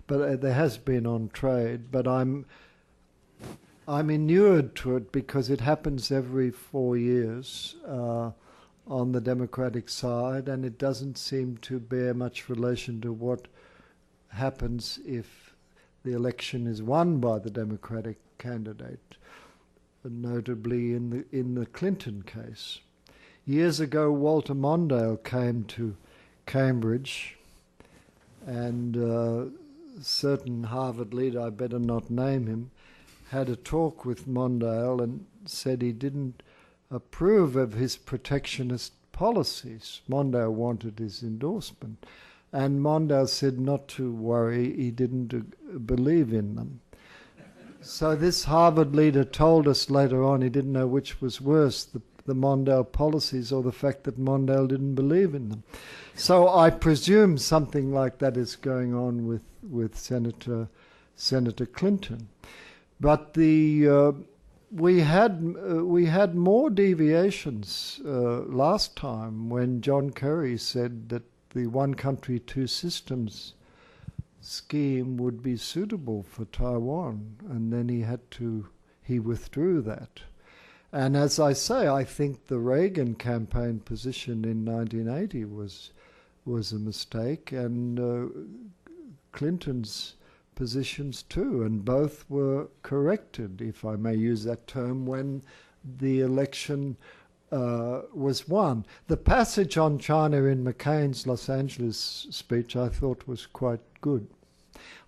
but there has been on trade. But I'm inured to it because it happens every 4 years on the Democratic side, and it doesn't seem to bear much relation to what happens if the election is won by the Democratic candidate, notably in the Clinton case. Years ago, Walter Mondale came to Cambridge, and a certain Harvard leader, I better not name him, had a talk with Mondale and said he didn't approve of his protectionist policies. Mondale wanted his endorsement. And Mondale said not to worry, he didn't believe in them. So this Harvard leader told us later on he didn't know which was worse, the Mondale policies or the fact that Mondale didn't believe in them. So I presume something like that is going on with Senator Clinton. But we had more deviations last time when John Kerry said that the one country, two systems scheme would be suitable for Taiwan, and then he withdrew that. And as I say, I think the Reagan campaign position in 1980 was a mistake, and Clinton's positions too, and both were corrected, if I may use that term, when the election was won. The passage on China in McCain's Los Angeles speech I thought was quite good.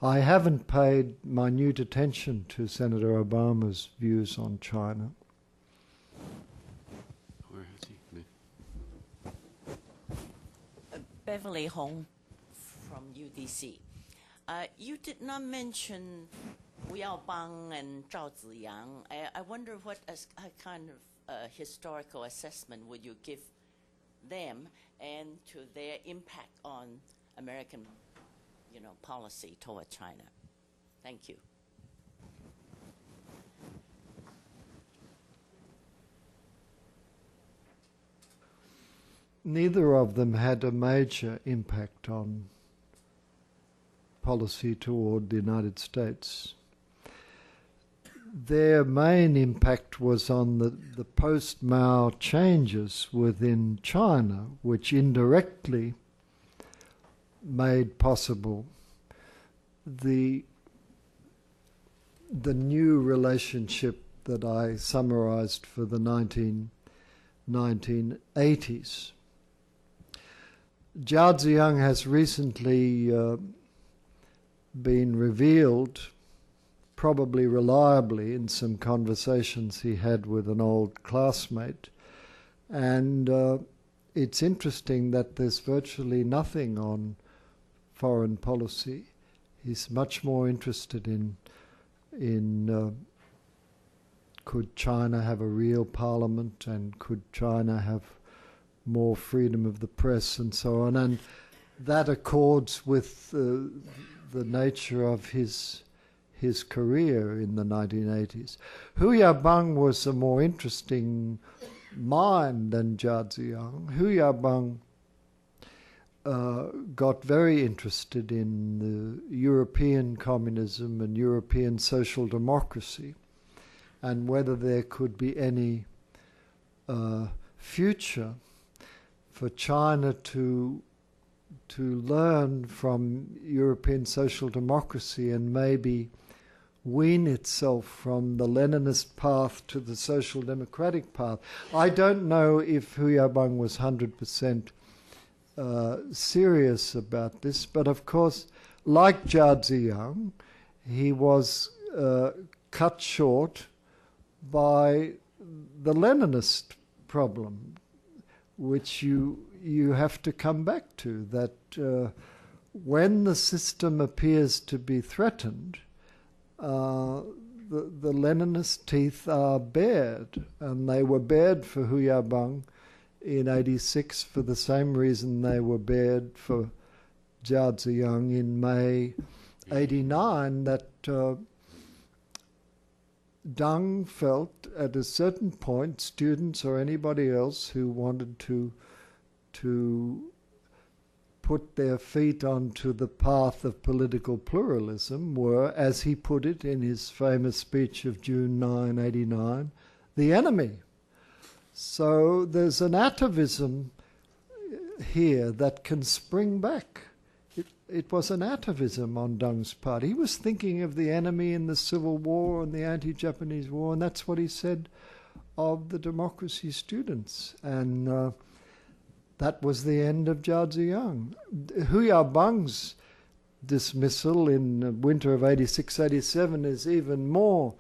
I haven't paid minute attention to Senator Obama's views on China. Where is he? Beverly Hong from UDC. You did not mention Wu Yaobang and Zhao Ziyang. I wonder what kind of historical assessment would you give them and to their impact on American, policy toward China? Thank you. Neither of them had a major impact on policy toward the United States. Their main impact was on the post-Mao changes within China, which indirectly made possible the new relationship that I summarized for the 1980s. Zhao Ziyang has recently been revealed, probably reliably, in some conversations he had with an old classmate. And it's interesting that there's virtually nothing on foreign policy. He's much more interested in could China have a real parliament, and could China have more freedom of the press and so on. And that accords with the nature of his career in the 1980s. Hu Yaobang was a more interesting mind than Zhao Ziyang. Hu Yaobang got very interested in the European communism and European social democracy, and whether there could be any future for China to learn from European social democracy and maybe wean itself from the Leninist path to the social democratic path. I don't know if Hu Yaobang was 100% serious about this, but of course, like Zhao Ziyang, he was cut short by the Leninist problem, which you have to come back to, that when the system appears to be threatened, the Leninist teeth are bared, and they were bared for Hu Yaobang in '86 for the same reason they were bared for Jiao Ziyang in May 89 that Deng felt at a certain point students or anybody else who wanted to put their feet onto the path of political pluralism were, as he put it in his famous speech of June 9, the enemy. So there's an atavism here that can spring back. It was an atavism on Deng's part. He was thinking of the enemy in the Civil War and the anti-Japanese war, and that's what he said of the democracy students. And that was the end of Jiao Ziyang. Hu Yaobang's dismissal in the winter of 86-87 is even more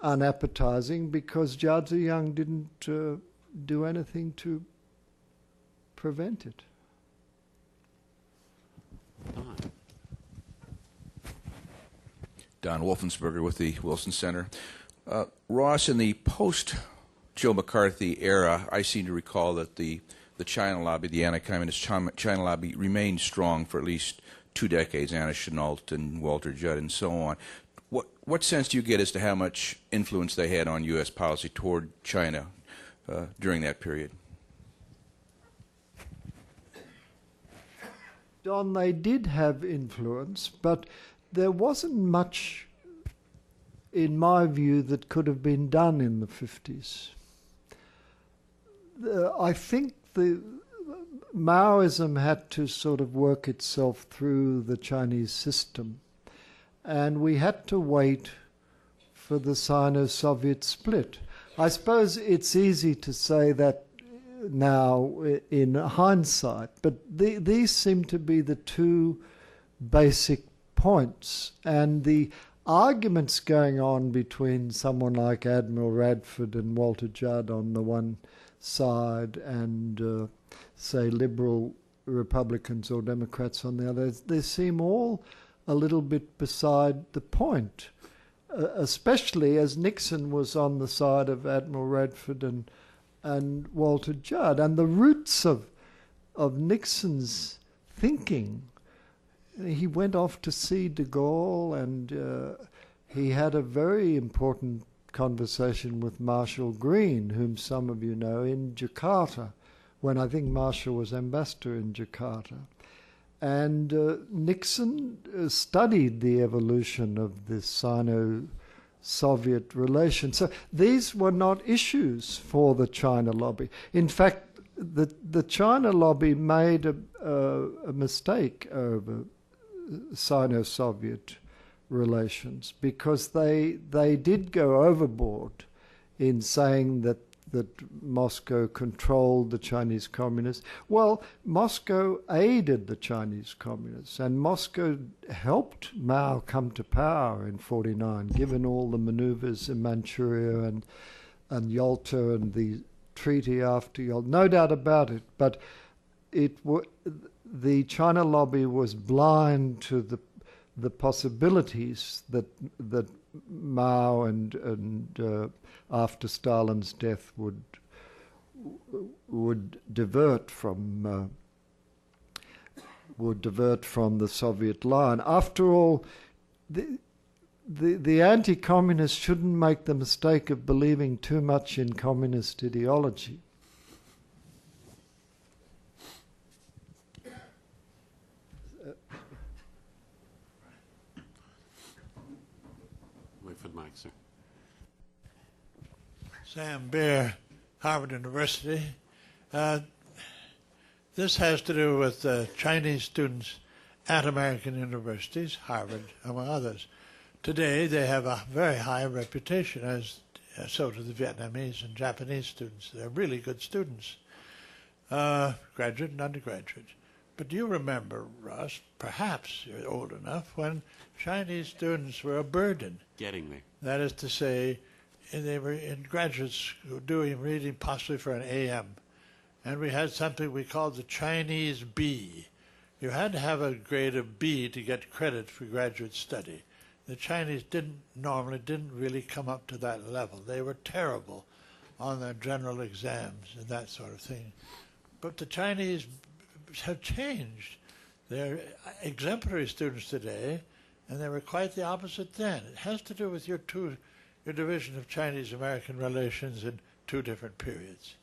unappetizing because Jiao Ziyang didn't do anything to prevent it. Don Wolfensberger with the Wilson Center. Ross, in the post-Joe McCarthy era, I seem to recall that the China lobby, the anti-communist China lobby, remained strong for at least 2 decades, Anna Chenault and Walter Judd and so on. What sense do you get as to how much influence they had on U.S. policy toward China during that period? Don, they did have influence, but there wasn't much, in my view, that could have been done in the 50s. I think the Maoism had to sort of work itself through the Chinese system, and we had to wait for the Sino-Soviet split. I suppose it's easy to say that now in hindsight, but these seem to be the two basic points, and the arguments going on between someone like Admiral Radford and Walter Judd on the one side and say liberal Republicans or Democrats on the other, they seem all a little bit beside the point, especially as Nixon was on the side of Admiral Radford and Walter Judd. And the roots of Nixon's thinking, he went off to see de Gaulle, and he had a very important conversation with Marshall Green, whom some of you know, in Jakarta, when I think Marshall was ambassador in Jakarta. And Nixon studied the evolution of this Sino-Soviet relation. So these were not issues for the China lobby. In fact, the China lobby made a mistake over Sino-Soviet relations because they did go overboard in saying that Moscow controlled the Chinese communists. Well, Moscow aided the Chinese communists, and Moscow helped Mao come to power in 49, given all the maneuvers in Manchuria and Yalta and the treaty after Yalta. No doubt about it, but the China lobby was blind to the possibilities that Mao and after Stalin's death would divert from the Soviet line. After all, the anti-communists shouldn't make the mistake of believing too much in communist ideology. Wait for the mic, sir. Sam Bear, Harvard University. This has to do with Chinese students at American universities, Harvard among others. Today they have a very high reputation, as so do the Vietnamese and Japanese students. They're really good students, graduate and undergraduate. But do you remember, Russ, perhaps you're old enough, when Chinese students were a burden? Getting there. That is to say, they were in graduate school reading possibly for an AM. And we had something we called the Chinese B. You had to have a grade of B to get credit for graduate study. The Chinese normally didn't really come up to that level. They were terrible on their general exams and that sort of thing. But the Chinese have changed. They're exemplary students today, and they were quite the opposite then. It has to do with your division of Chinese-American relations in two different periods.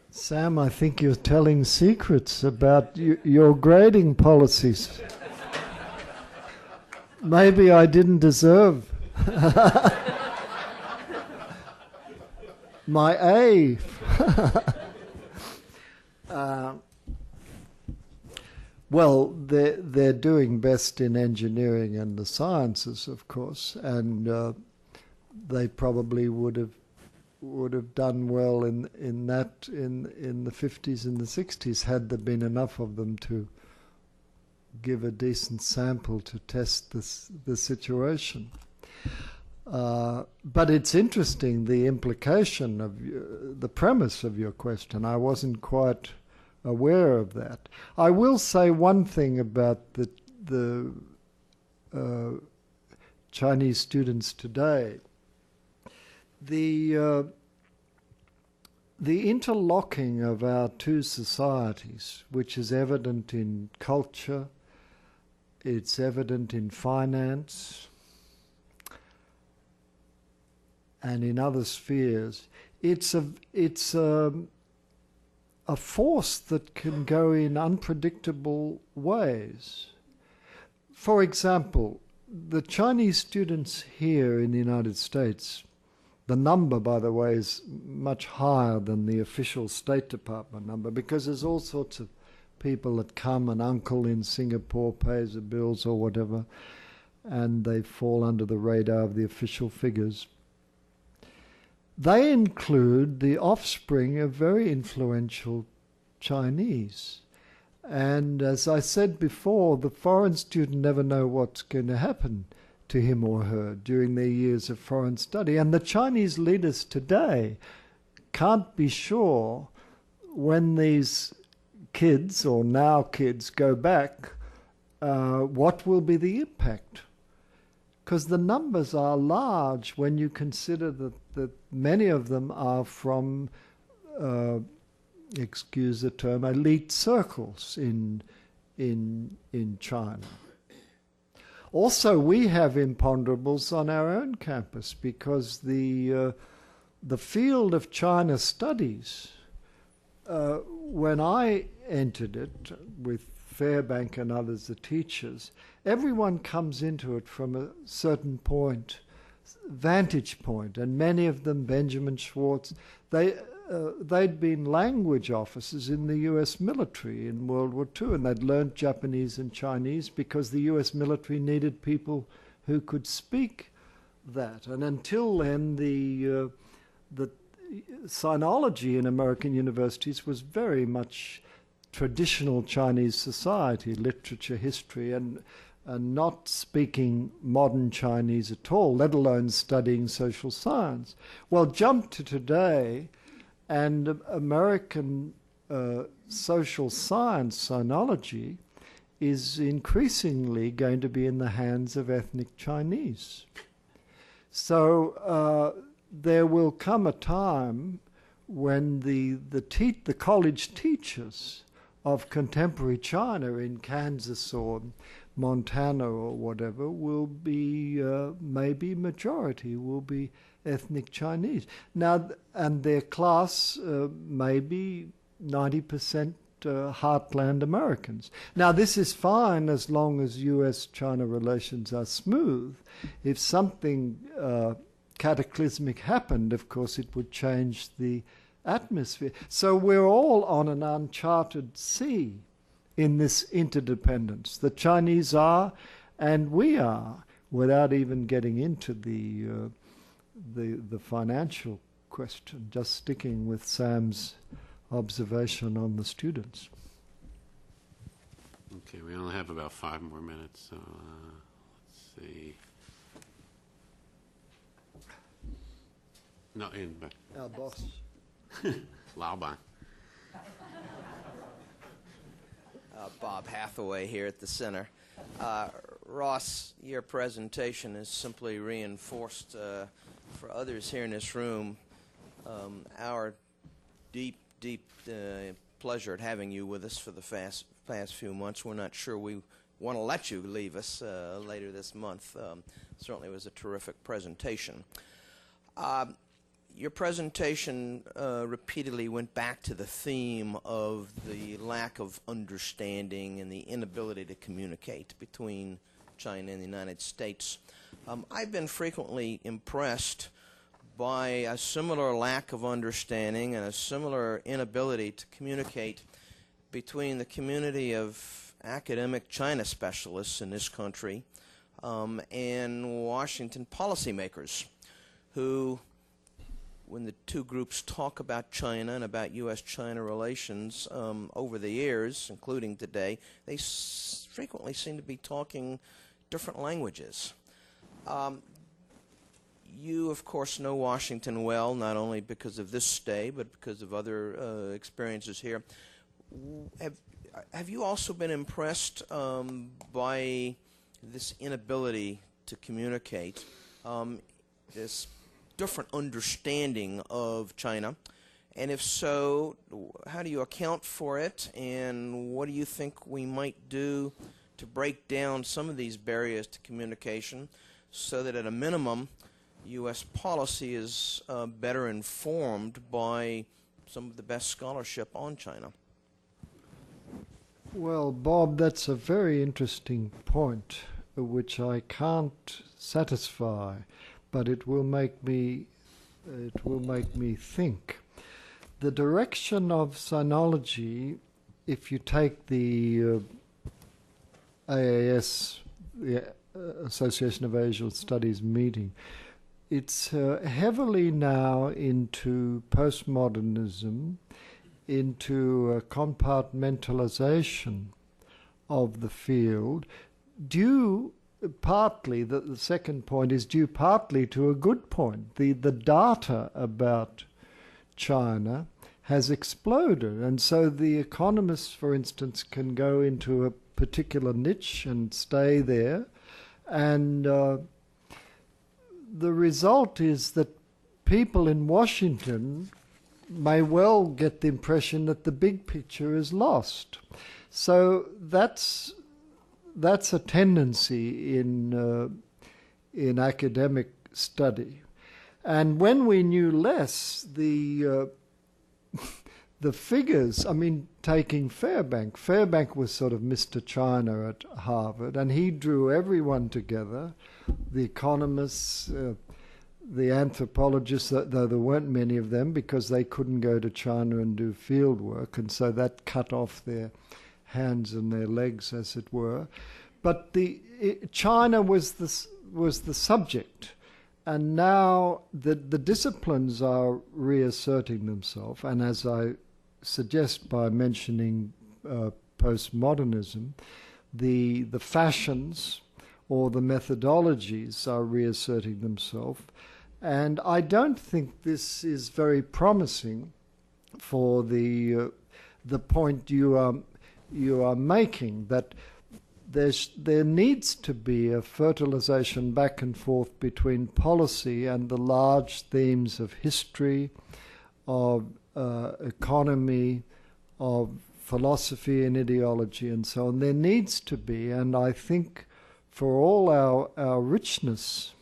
Sam, I think you're telling secrets about your grading policies. Maybe I didn't deserve my A. Well, they're doing best in engineering and the sciences, of course, and they probably would have done well in the 50s and the 60s had there been enough of them to give a decent sample to test the situation. But it's interesting, the implication of the premise of your question. I wasn't quite aware of that. I will say one thing about the Chinese students today. The interlocking of our two societies, which is evident in culture, it's evident in finance, and in other spheres, it's a force that can go in unpredictable ways. For example, the Chinese students here in the United States, the number, by the way, is much higher than the official State Department number, because there's all sorts of people that come, an uncle in Singapore pays the bills or whatever, and they fall under the radar of the official figures. They include the offspring of very influential Chinese. And as I said before, the foreign student never knows what's going to happen to him or her during their years of foreign study. And the Chinese leaders today can't be sure when these kids, or now kids, go back, what will be the impact. Because the numbers are large when you consider that many of them are from, excuse the term, elite circles in China. Also, we have imponderables on our own campus, because the field of China studies, when I entered it with Fairbank and others, the teachers, everyone comes into it from a certain vantage point, and many of them, Benjamin Schwartz, they'd been language officers in the US military in World War II, and they'd learned Japanese and Chinese because the US military needed people who could speak that. And until then, the sinology in American universities was very much traditional Chinese society, literature, history, and not speaking modern Chinese at all, let alone studying social science. Well, jump to today, and American social science sinology is increasingly going to be in the hands of ethnic Chinese. So there will come a time when the college teachers of contemporary China in Kansas or Montana or whatever will be, maybe majority will be ethnic Chinese. Now, and their class may be 90% heartland Americans. Now, this is fine as long as US-China relations are smooth. If something cataclysmic happened, of course, it would change the atmosphere. So we're all on an uncharted sea in this interdependence. The Chinese are, and we are, without even getting into the financial question, just sticking with Sam's observation on the students. Okay, we only have about 5 more minutes, so let's see. No, in back. Our boss. Lao Ban. Bob Hathaway here at the center. Ross, your presentation has simply reinforced for others here in this room our deep pleasure at having you with us for the past few months. We're not sure we want to let you leave us later this month. Certainly was a terrific presentation. Your presentation repeatedly went back to the theme of the lack of understanding and the inability to communicate between China and the United States. I've been frequently impressed by a similar lack of understanding and a similar inability to communicate between the community of academic China specialists in this country and Washington policymakers who, when the two groups talk about China and about U.S.-China relations over the years, including today, they frequently seem to be talking different languages. You, of course, know Washington well, not only because of this stay, but because of other experiences here. Have you also been impressed by this inability to communicate, this different understanding of China? And if so, how do you account for it, and what do you think we might do to break down some of these barriers to communication so that at a minimum U.S. policy is better informed by some of the best scholarship on China? Well, Bob, that's a very interesting point, which I can't satisfy, but it will make me think. The direction of sinology, if you take the AAS, the Association of Asian Studies meeting, it's heavily now into postmodernism, into a compartmentalization of the field, due partly, the second point is due partly to a good point. The data about China has exploded, and so the economists, for instance, can go into a particular niche and stay there, and the result is that people in Washington may well get the impression that the big picture is lost. So that's a tendency in academic study. And when we knew less, the figures, I mean, taking Fairbank was sort of Mr. China at Harvard, and he drew everyone together, the economists, the anthropologists, though there weren't many of them because they couldn't go to China and do field work, and so that cut off their hands and their legs, as it were. But China was the subject, and now the disciplines are reasserting themselves, and as I suggest by mentioning postmodernism, the fashions or the methodologies are reasserting themselves, and I don't think this is very promising for the point you are making, that there needs to be a fertilization back and forth between policy and the large themes of history, of economy, of philosophy and ideology and so on. There needs to be, and I think for all our richness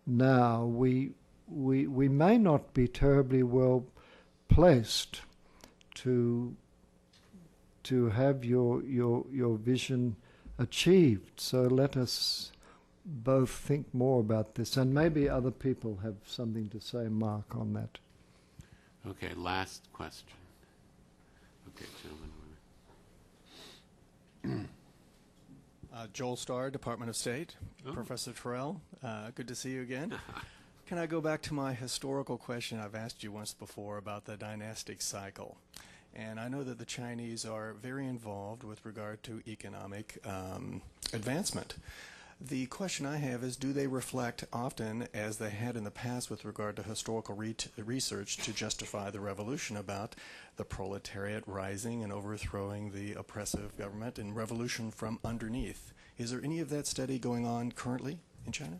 now, we may not be terribly well placed to have your vision achieved. So let us both think more about this, and maybe other people have something to say, Mark, on that. Okay, last question. Okay, gentlemen. Joel Starr, Department of State. Oh. Professor Terrell, good to see you again. Can I go back to my historical question I've asked you once before about the dynastic cycle? And I know that the Chinese are very involved with regard to economic advancement. The question I have is, do they reflect often, as they had in the past with regard to historical research to justify the revolution, about the proletariat rising and overthrowing the oppressive government and revolution from underneath? Is there any of that study going on currently in China?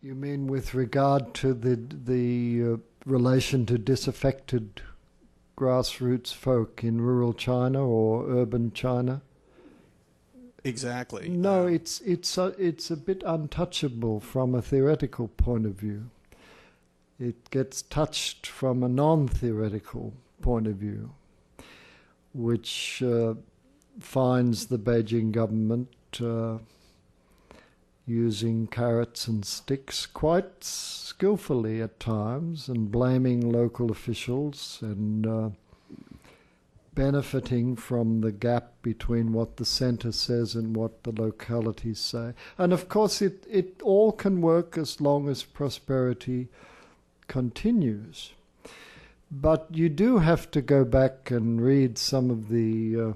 You mean with regard to the relation to disaffected grassroots folk in rural China or urban China? Exactly. No, it's a bit untouchable from a theoretical point of view. It gets touched from a non-theoretical point of view, which finds the Beijing government using carrots and sticks quite skillfully at times, and blaming local officials and benefiting from the gap between what the centre says and what the localities say. And of course it all can work as long as prosperity continues. But you do have to go back and read some of the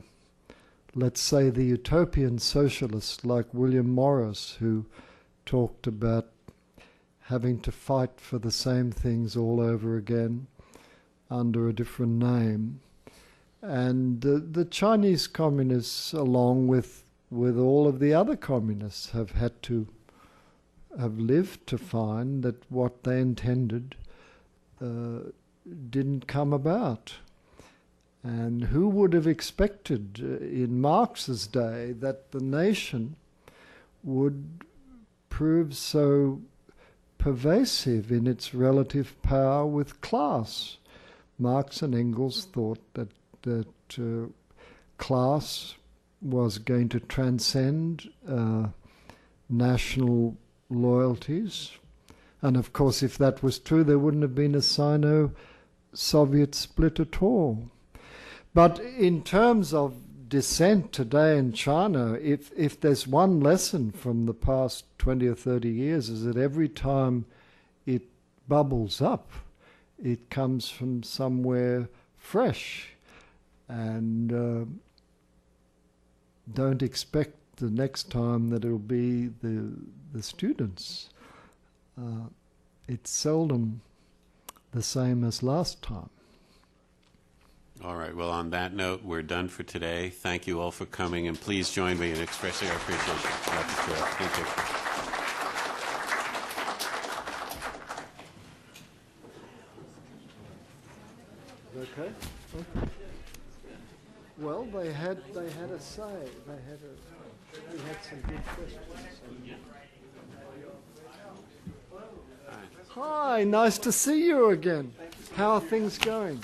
let's say the utopian socialists like William Morris, who talked about having to fight for the same things all over again under a different name. And the Chinese communists, along with all of the other communists, have lived to find that what they intended didn't come about. And who would have expected in Marx's day that the nation would prove so pervasive in its relative power with class? Marx and Engels thought that class was going to transcend national loyalties. And of course, if that was true, there wouldn't have been a Sino-Soviet split at all. But in terms of dissent today in China, if there's one lesson from the past 20 or 30 years, is that every time it bubbles up, it comes from somewhere fresh. And don't expect the next time that it'll be the students. It's seldom the same as last time. All right. Well, on that note, we're done for today. Thank you all for coming, and please join me in expressing our appreciation. Thank you. Okay. Well, they had a say. We had some good questions. Hi, nice to see you again. How are things going?